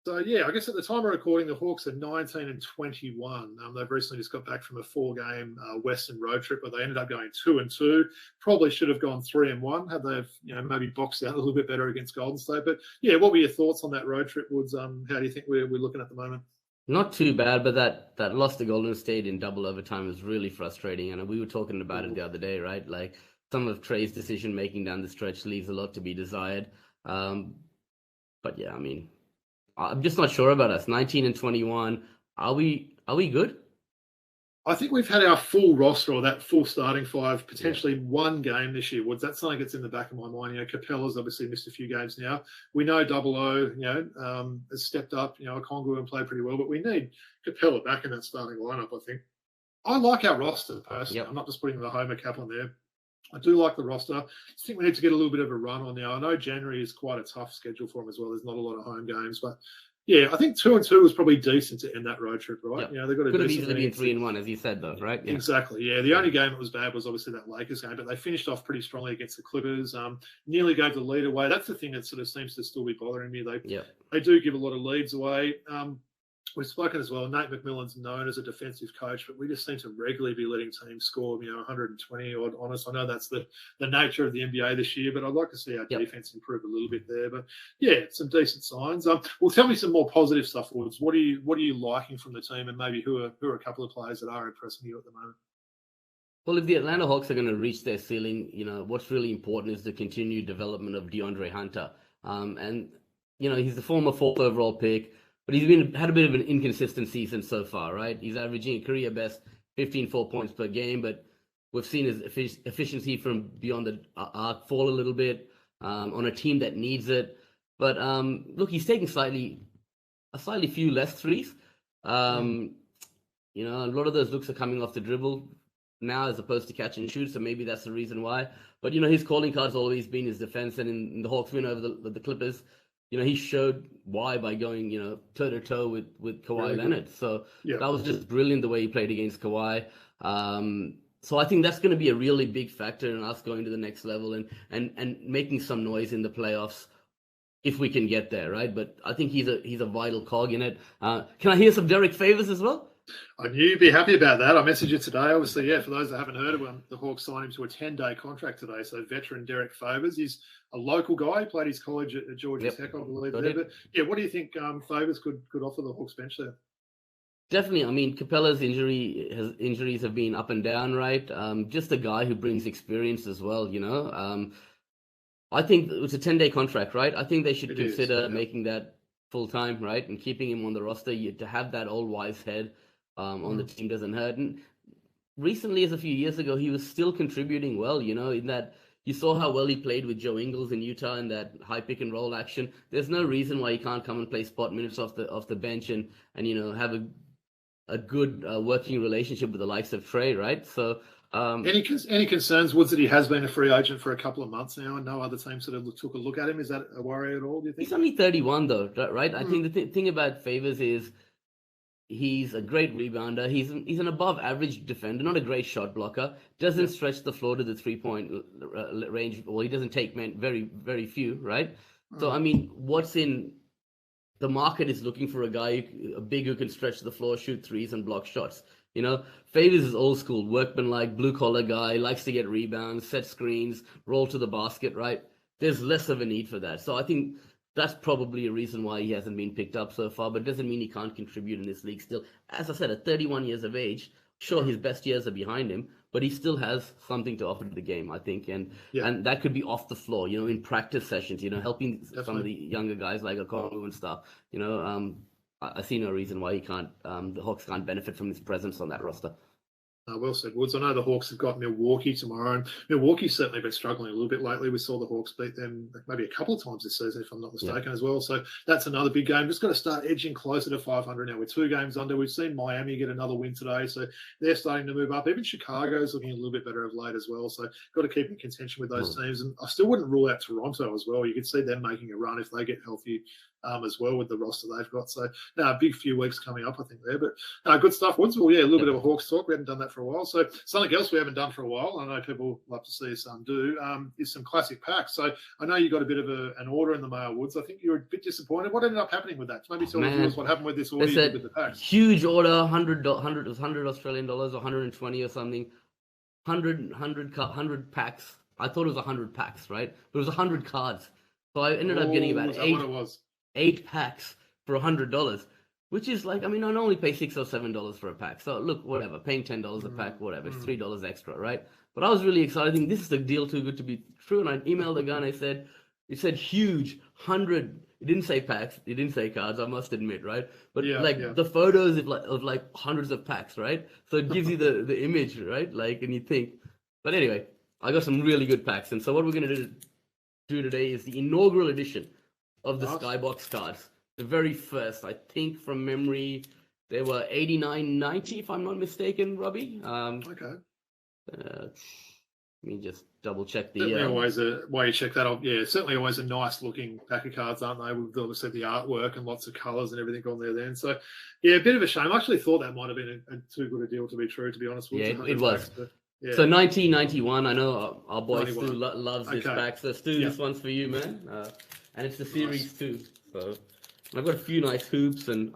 So, yeah, I guess at the time of recording, the Hawks are 19-21. They've recently just got back from a 4-game Western road trip, where they ended up going 2-2. Probably should have gone 3-1 had they maybe boxed out a little bit better against Golden State. But, yeah, what were your thoughts on that road trip, Woods? How do you think we're looking at the moment? Not too bad, but that loss to Golden State in double overtime was really frustrating. And we were talking about it the other day, right? Like, some of Trey's decision-making down the stretch leaves a lot to be desired. But, yeah, I mean, I'm just not sure about us. 19-21. Are we good? I think we've had our full roster, or that full starting 5, potentially one game this year. Woods, that's something that's in the back of my mind. Capella's obviously missed a few games now. We know Double O, has stepped up. Okongwu and played pretty well, but we need Capella back in that starting lineup. I think. I like our roster personally. Yep. I'm not just putting the Homer cap on there. I do like the roster. I think we need to get a little bit of a run on now. I know January is quite a tough schedule for them as well. There's not a lot of home games, but yeah, I think 2-2 was probably decent to end that road trip, right? Yep. They've got could have easily been 3-1, as you said, though, right? Yeah. Exactly. Yeah, the only game that was bad was obviously that Lakers game, but they finished off pretty strongly against the Clippers. Nearly gave the lead away. That's the thing that sort of seems to still be bothering me. They do give a lot of leads away. We've spoken as well. Nate McMillan's known as a defensive coach, but we just seem to regularly be letting teams score, 120 odd on us. I know that's the nature of the NBA this year, but I'd like to see our defense improve a little bit there. But yeah, some decent signs. Well, tell me some more positive stuff, Woods. What are you liking from the team, and maybe who are a couple of players that are impressing you at the moment? Well, if the Atlanta Hawks are going to reach their ceiling, what's really important is the continued development of DeAndre Hunter. And he's the former 4th overall pick. But he's had a bit of an inconsistent season so far, right? He's averaging a career best 15 points per game, but we've seen his efficiency from beyond the arc fall a little bit on a team that needs it. But look, he's taking slightly few less threes. A lot of those looks are coming off the dribble now as opposed to catch and shoot, so maybe that's the reason why. But his calling card's always been his defense, and in the Hawks win over the Clippers, he showed why by going, toe-to-toe with Kawhi Leonard. So that was just brilliant the way he played against Kawhi. So I think that's going to be a really big factor in us going to the next level and making some noise in the playoffs if we can get there, right? But I think he's a vital cog in it. Can I hear some Derek Favors as well? I knew you'd be happy about that. I messaged you today. Obviously, for those that haven't heard of him, the Hawks signed him to a 10-day contract today. So veteran Derek Favors. He's a local guy. He played his college at Georgia Tech, I believe. But what do you think Favors could offer the Hawks bench there? Definitely. I mean, Capella's injuries have been up and down, right? Just a guy who brings experience as well, I think it's a 10-day contract, right? I think they should consider making that full-time, right? And keeping him on the roster. To have that old wise head on the team doesn't hurt. And recently, as a few years ago, he was still contributing well, in that You saw how well he played with Joe Ingles in Utah in that high pick and roll action. There's no reason why he can't come and play spot minutes off the bench and have a good working relationship with the likes of Trey, right? So any concerns, Woods, that he has been a free agent for a couple of months now and no other team sort of took a look at him? Is that a worry at all, do you think? He's only 31 though, right? I think the thing about Favors is he's a great rebounder. He's an above average defender, not a great shot blocker. Doesn't stretch the floor to the 3-point range. Well, he doesn't take very, very few, right? So, I mean, what's in the market is looking for a guy, a big who can stretch the floor, shoot threes, and block shots. Favors is old school, workman-like, blue-collar guy, likes to get rebounds, set screens, roll to the basket, right? There's less of a need for that. So I think that's probably a reason why he hasn't been picked up so far, but it doesn't mean he can't contribute in this league still. As I said, at 31 years of age, sure, his best years are behind him, but he still has something to offer to the game, I think. And that could be off the floor, in practice sessions, helping some of the younger guys like Okafor and stuff. I see no reason why he can't. The Hawks can't benefit from his presence on that roster. Well said, Woods. I know the Hawks have got Milwaukee tomorrow, and Milwaukee's certainly been struggling a little bit lately. We saw the Hawks beat them maybe a couple of times this season, if I'm not mistaken, as well. So that's another big game. Just got to start edging closer to 500 now. We're 2 games under. We've seen Miami get another win today, so they're starting to move up. Even Chicago's looking a little bit better of late as well. So got to keep in contention with those teams. And I still wouldn't rule out Toronto as well. You could see them making a run if they get healthy as well with the roster they've got. So a big few weeks coming up, I think, there. But good stuff, Woods. Well, a little bit of a Hawks talk. We haven't done that for a while. So something else we haven't done for a while, I know people love to see us do, is some classic packs. So I know you got a bit of an order in the mail, Woods. I think you were a bit disappointed. What ended up happening with that? Maybe tell us what happened with this order with the packs. Huge order, 100 Australian dollars, 120 or something. 100 packs. I thought it was 100 packs, right? But it was 100 cards. So I ended up getting about 8 packs for $100, which is like, I normally pay $6 or $7 for a pack. So look, whatever, paying $10 a pack, whatever, it's $3 extra, right? But I was really excited. I think this is a deal too good to be true. And I emailed the guy and it said huge 100. It didn't say packs. It didn't say cards. I must admit, right? But the photos of hundreds of packs, right? So it gives you the image, right? And you think. But anyway, I got some really good packs. And so what we're going to do today is the inaugural edition of the Skybox cards. The very first, I think from memory, they were $89.90, if I'm not mistaken, Robbie. Okay. Let me just double check the. Certainly always a way you check that off. Yeah, certainly always a nice looking pack of cards, aren't they? With obviously the artwork and lots of colours and everything on there. Then, so a bit of a shame. I actually thought that might have been a too good a deal to be true. To be honest, it was. So 1991. I know our boy Stu loves this pack. So Stu, this one's for you, man. And it's the series too. So I've got a few nice hoops and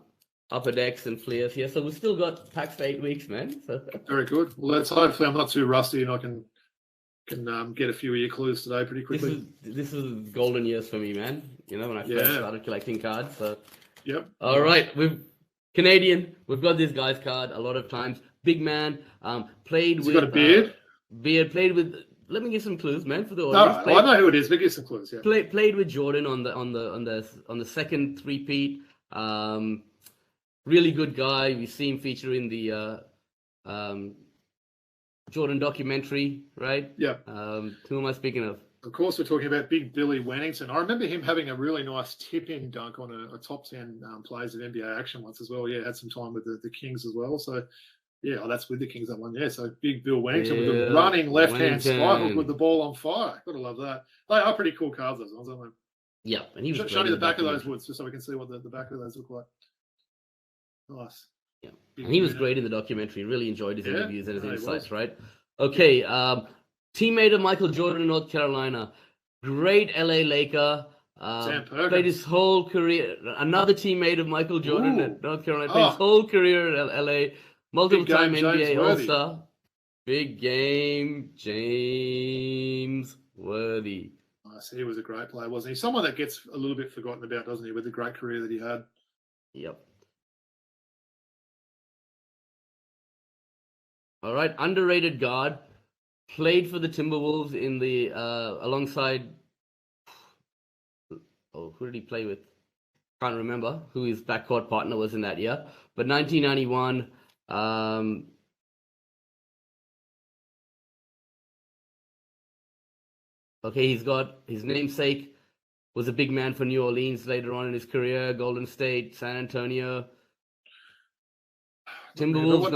upper decks and flares here. So we've still got packs for 8 weeks, man. So. Very good. Well, let's hopefully I'm not too rusty and I can get a few of your clues today pretty quickly. This is golden years for me, man. When I first started collecting cards. So. Yep. All right, we've Canadian. We've got this guy's card a lot of times. Big man. Played with. Got a beard. Beard. Played with. Let me give some clues, man, for the audience. No, I know who it is, but give some clues. Yeah. Played with Jordan on the second three-peat. Really good guy. We see him feature in the Jordan documentary, right? Yeah. Who am I speaking of? Of course, we're talking about Big Billy Wennington. I remember him having a really nice tip-in dunk on a top 10 players at NBA action once as well. Yeah, had some time with the Kings as well. So. Yeah, that's with the Kings, that one. Yeah, so Big Bill Wennington with the running left-hand spike with the ball on fire. Gotta love that. They are pretty cool cards, those ones, aren't they? Yeah, and he was show me the back of those, Woods, just so we can see what the back of those look like. Nice. Yeah, and he was great in the documentary. Really enjoyed his interviews and his insights, right? Okay, teammate of Michael Jordan in North Carolina. Great LA Laker. Played his whole career. Another teammate of Michael Jordan at North Carolina. Played his whole career at LA. Multiple-time NBA All-Star. Big game, James Worthy. Nice. He was a great player, wasn't he? Someone that gets a little bit forgotten about, doesn't he, with the great career that he had. Yep. All right, underrated guard. Played for the Timberwolves in the alongside. Oh, who did he play with? Can't remember who his backcourt partner was in that year. But 1991. Okay, he's got his namesake was a big man for New Orleans later on in his career. Golden State, San Antonio. Timberwolves,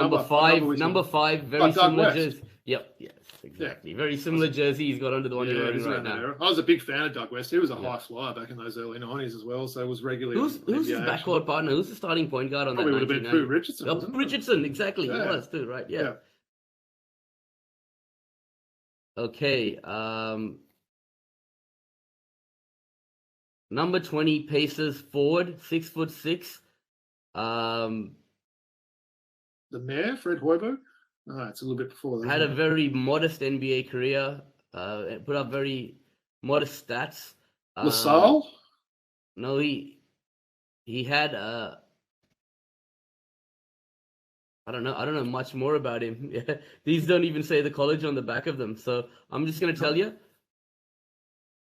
number five, very similar jersey. Yep, yes, exactly. Yeah. Very similar jersey he's got under the one you're wearing right now. I was a big fan of Doug West. He was a high flyer back in those early 90s as well, so it was regularly. Who's his backcourt partner? Who's the starting point guard on Probably that? Probably would have been Pooh Richardson. Oh, Richardson, exactly. Yeah. He was too, right? Yeah. Okay. Number 20, Pacers forward, 6'6". The mayor, Fred Hoiberg? No, it's a little bit before that. Had a very modest NBA career. Put up very modest stats. LaSalle? No, he had I don't know much more about him. These don't even say the college on the back of them. So I'm just going to tell you.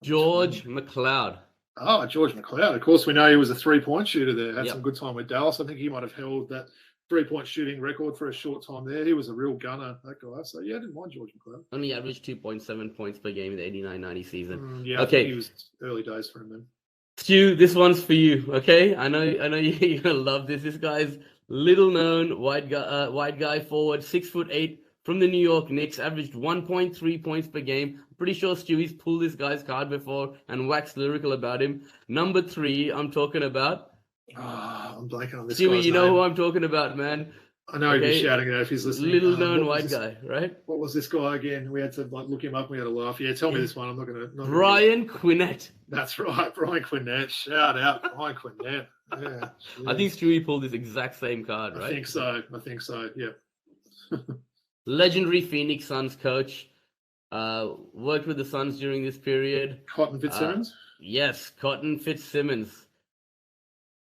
George McLeod. Oh, George McLeod. Of course, we know he was a three-point shooter there. Had some good time with Dallas. I think he might have held that three-point shooting record for a short time there. He was a real gunner, that guy. So, yeah, I didn't mind George McLeod. Only averaged 2.7 points per game in the 89-90 season. Yeah, okay. I think he was early days for him then. Stu, this one's for you, okay? I know you're going to love this. This guy's little-known white guy forward, 6'8", from the New York Knicks, averaged 1.3 points per game. I'm pretty sure Stewie's pulled this guy's card before and waxed lyrical about him. Number 3, I'm talking about. I'm blanking on this Stewie, guy's you know name. who I'm talking about, man. I know he'd be shouting it out if he's listening. Little-known white guy, right? What was this guy again? We had to look him up. We had a laugh. Yeah, tell me this one. I'm not going to. Brian Quinnett. That's right, Brian Quinnett. Shout out, Brian Quinnett. Yeah. I think Stewie pulled this exact same card, right? I think so. Yeah. Legendary Phoenix Suns coach. Worked with the Suns during this period. Cotton Fitzsimmons? Yes, Cotton Fitzsimmons.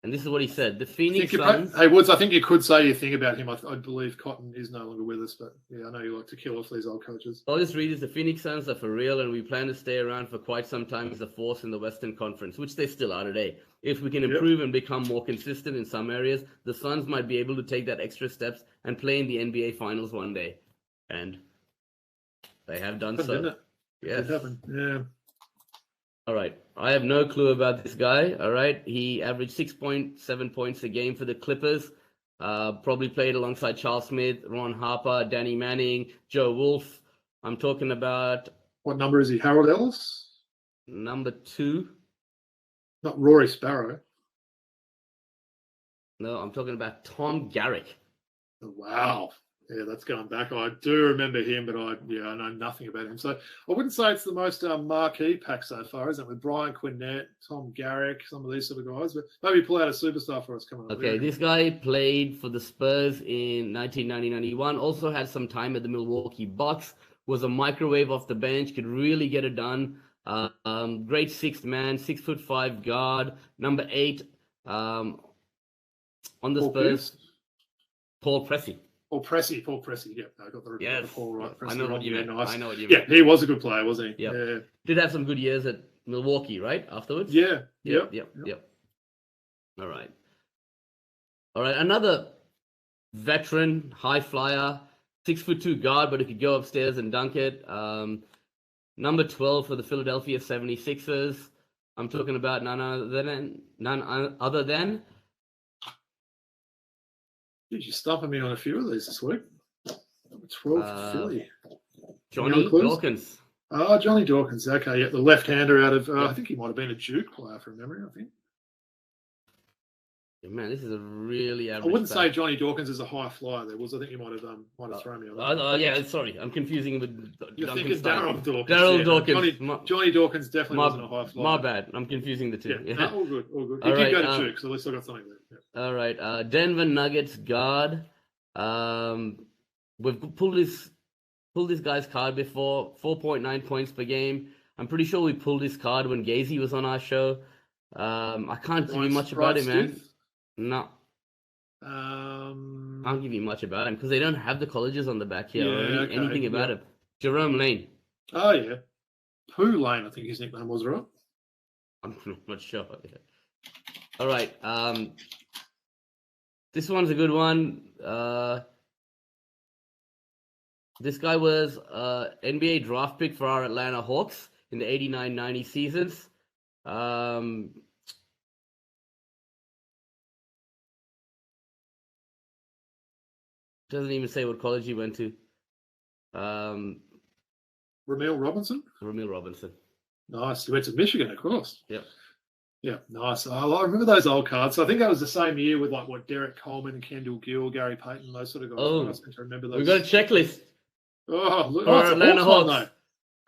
And this is what he said. The Phoenix Suns... Hey, Woods, I think you could say your thing about him. I believe Cotton is no longer with us, but yeah, I know you like to kill off these old coaches. I'll just read this. The Phoenix Suns are for real, and we plan to stay around for quite some time as a force in the Western Conference, which they still are today. If we can improve and become more consistent in some areas, the Suns might be able to take that extra steps and play in the NBA Finals one day. And they have done so. Didn't it? Yes. It happened. Yeah. All right. I have no clue about this guy. All right. He averaged 6.7 points a game for the Clippers. Probably played alongside Charles Smith, Ron Harper, Danny Manning, Joe Wolf. I'm talking about... What number is he? Harold Ellis? Number 2. Not Rory Sparrow. No, I'm talking about Tom Garrick. Wow. Yeah, that's going back. I do remember him, but I know nothing about him. So I wouldn't say it's the most marquee pack so far, isn't it? With Brian Quinnett, Tom Garrick, some of these sort of guys. But maybe pull out a superstar for us coming up. Okay, this guy played for the Spurs in 1990-91. Also had some time at the Milwaukee Bucks. Was a microwave off the bench. Could really get it done. Great sixth man, 6'5" guard. Number 8 on the Paul Spurs. Pierce? Paul Pressey. Paul Pressey. Yeah, I got the Paul right. I know what you meant. Nice. I know what you meant. Yeah, he was a good player, wasn't he? Yep. Yeah. Did have some good years at Milwaukee, right? Afterwards? Yeah. Yep. All right. Another veteran, high flyer, 6'2" guard, but he could go upstairs and dunk it. Number 12 for the Philadelphia 76ers. I'm talking about none other than. You're stumping me on a few of these this week. Number 12 for Philly. Johnny Dawkins. Oh, Johnny Dawkins. Okay, yeah, the left-hander out of, I think he might have been a Duke player from memory, I think. Man, this is a really average. I wouldn't say Johnny Dawkins is a high flyer. There was, I think you might have thrown me on. Yeah, sorry, I'm confusing with. You're thinking Daryl Dawkins. Daryl Dawkins. Johnny Dawkins definitely wasn't a high flyer. My bad. I'm confusing the two. Yeah. No, all good. He did go to Duke, so at least I got something there. Yeah. All right, Denver Nuggets guard. We've pulled this guy's card before. 4.9 points per game. I'm pretty sure we pulled his card when Gazy was on our show. I can't give you much about him, man. No. Can't give you much about him because they don't have the colleges on the back here or anything about him. Jerome Lane. Oh, yeah. Pooh Lane, I think his nickname was, right? I'm not sure. All right. This one's a good one. This guy was NBA draft pick for our Atlanta Hawks. in the 89-90 seasons. Doesn't even say what college he went to. Ramil Robinson? Ramil Robinson. Nice. He went to Michigan, of course. Yep. Yeah, nice. I remember those old cards. So I think that was the same year with like what Derek Coleman, Kendall Gill, Gary Payton, those sort of guys. Oh, I seem to remember those. We've got a checklist. Oh, look, For it's Atlanta a Hawks. though.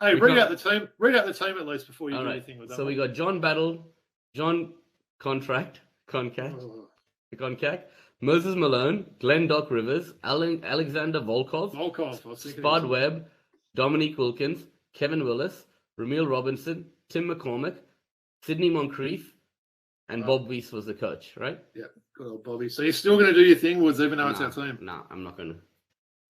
Hey, read out the team. Read out the team at least before you do anything with that. So we got John Battle, John Concac, Moses Malone, Glenn Doc Rivers, Alexander Volkov, Spud Webb, Dominique Wilkins, Kevin Willis, Ramil Robinson, Tim McCormick, Sidney Moncrief, and Bob Weiss was the coach, right? Yeah, good old Bobby. So you're still going to do your thing, Woods, even though it's our team? No, I'm not going to.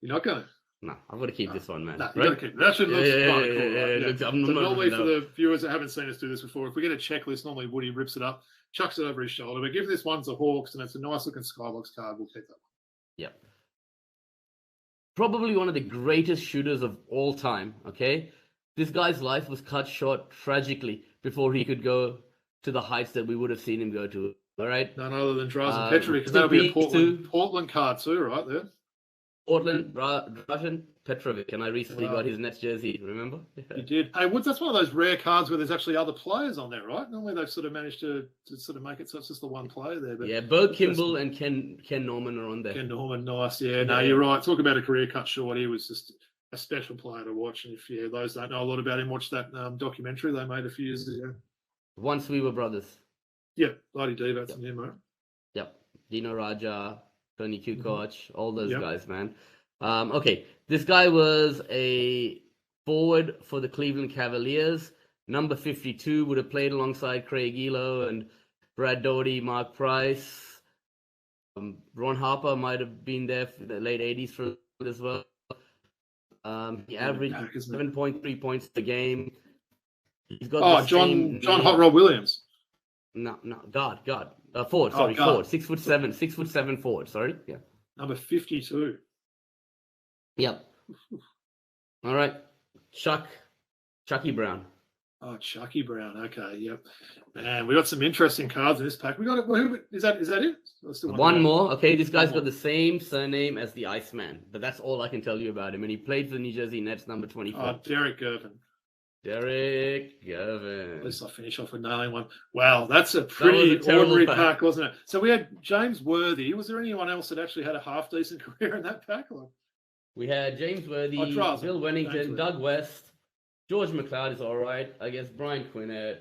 You're not going to? No, I've got to keep this one, man. No, you got to keep it. That should look kind of cool, right? So normally for the viewers that haven't seen us do this before, if we get a checklist, normally Woody rips it up, chucks it over his shoulder. But given this one's the Hawks and it's a nice looking Skybox card, we'll keep that one. Yep. Probably one of the greatest shooters of all time, okay? This guy's life was cut short tragically before he could go to the heights that we would have seen him go to, all right? None other than Drazen Petrovic, because that'll be a Portland card too, right there. Portland, Drazen Petrovic, and I recently got his Nets jersey, remember? You did. Hey, Woods, that's one of those rare cards where there's actually other players on there, right? Normally they've sort of managed to sort of make it so it's just the one player there. But yeah, Bo Kimball and Ken Norman are on there. Ken Norman, nice. Yeah, no, you're right. Talk about a career cut short. He was just a special player to watch. And if those don't know a lot about him, watch that documentary they made a few years ago. Once We Were Brothers. Yeah, bloody D, that's him, mate. Yep. Dino Raja, Tony Kukoc, all those guys, man. Okay, this guy was a forward for the Cleveland Cavaliers. Number 52, would have played alongside Craig Elo and Brad Doherty, Mark Price. Ron Harper might have been there for the late 80s for as well. He averaged 7.3 points a game. He's got John Hot Rod Williams. No, God. Forward, sorry, forward. 6'7" forward, sorry. Yeah. Number 52. Yep. All right. Chucky Brown. Oh, Chucky Brown. Okay, yep. Man, we got some interesting cards in this pack. We got it. Is that it? One more. Okay, this guy's got the same surname as the Iceman, but that's all I can tell you about him. And he played for the New Jersey Nets, number 24. Oh, Derek Gervin. At least I finish off with nailing one. Wow, that's a pretty ordinary pack, wasn't it? So we had James Worthy. Was there anyone else that actually had a half decent career in that pack? We had James Worthy, Bill Wennington, Doug West, George McLeod is all right. I guess Brian Quinnett,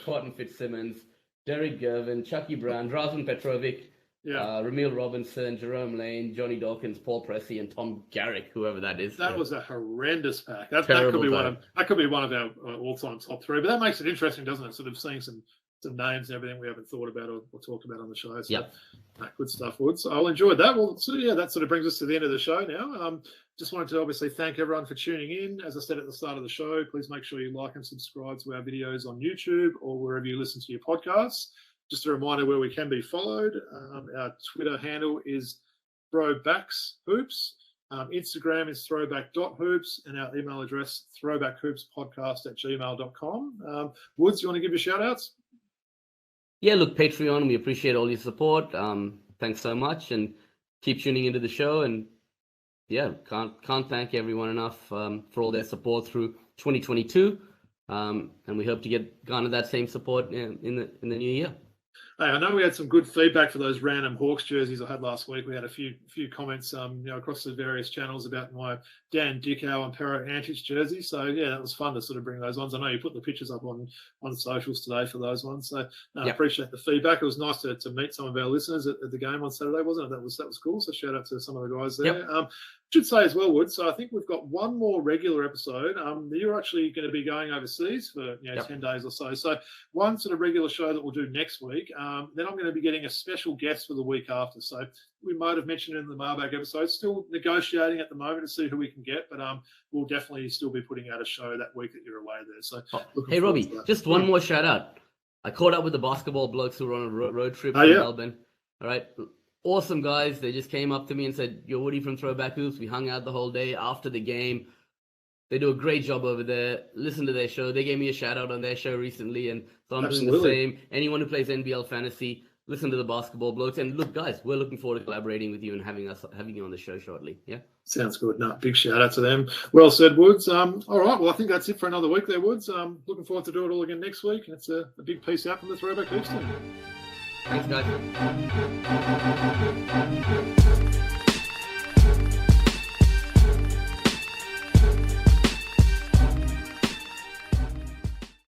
Cotton Fitzsimmons, Derek Gervin, Chucky Brown, Drazen Petrovic, Ramil Robinson, Jerome Lane, Johnny Dawkins, Paul Pressey, and Tom Garrick, whoever that is. That was a horrendous pack. That could be one of our all-time top three. But that makes it interesting, doesn't it? Sort of seeing some names and everything we haven't thought about or talked about on the show. So, good stuff, Woods. So I'll enjoy that. Well, that sort of brings us to the end of the show now. Just wanted to obviously thank everyone for tuning in. As I said at the start of the show, please make sure you like and subscribe to our videos on YouTube or wherever you listen to your podcasts. Just a reminder where we can be followed. Our Twitter handle is Throwback Hoops. Instagram is throwback.hoops, and our email address, throwbackhoopspodcast@gmail.com. Woods, you want to give your shout-outs? Yeah, look, Patreon, we appreciate all your support. Thanks so much, and keep tuning into the show. And yeah, can't thank everyone enough for all their support through 2022. And we hope to garner that same support in the new year. Hey, I know we had some good feedback for those random Hawks jerseys I had last week. We had a few comments, across the various channels about my Dan Dickow and Pero Antic jerseys. So yeah, that was fun to sort of bring those ones. I know you put the pictures up on socials today for those ones. So I appreciate the feedback. It was nice to meet some of our listeners at the game on Saturday, wasn't it? That was cool. So shout out to some of the guys there. Yep. Should say as well, Wood. So I think we've got one more regular episode. You're actually going to be going overseas for 10 days or so. So one sort of regular show that we'll do next week. Then I'm going to be getting a special guest for the week after. So we might have mentioned it in the Mailbag episode. Still negotiating at the moment to see who we can get, but we'll definitely still be putting out a show that week that you're away there. So hey, Robbie, just one more shout out. I caught up with the basketball blokes who were on a road trip in Melbourne. All right. Awesome guys. They just came up to me and said, "You're Woody from Throwback Hoops." We hung out the whole day after the game. They do a great job over there. Listen to their show. They gave me a shout out on their show recently, and so I'm doing the same. Anyone who plays NBL fantasy, listen to the Basketball Blokes. And look, guys, we're looking forward to collaborating with you and having you on the show shortly. Yeah. Sounds good. No, big shout out to them. Well said, Woods. All right. Well, I think that's it for another week there, Woods. Looking forward to do it all again next week. It's a big piece out from the Throwback Hoops team. Thanks, guys.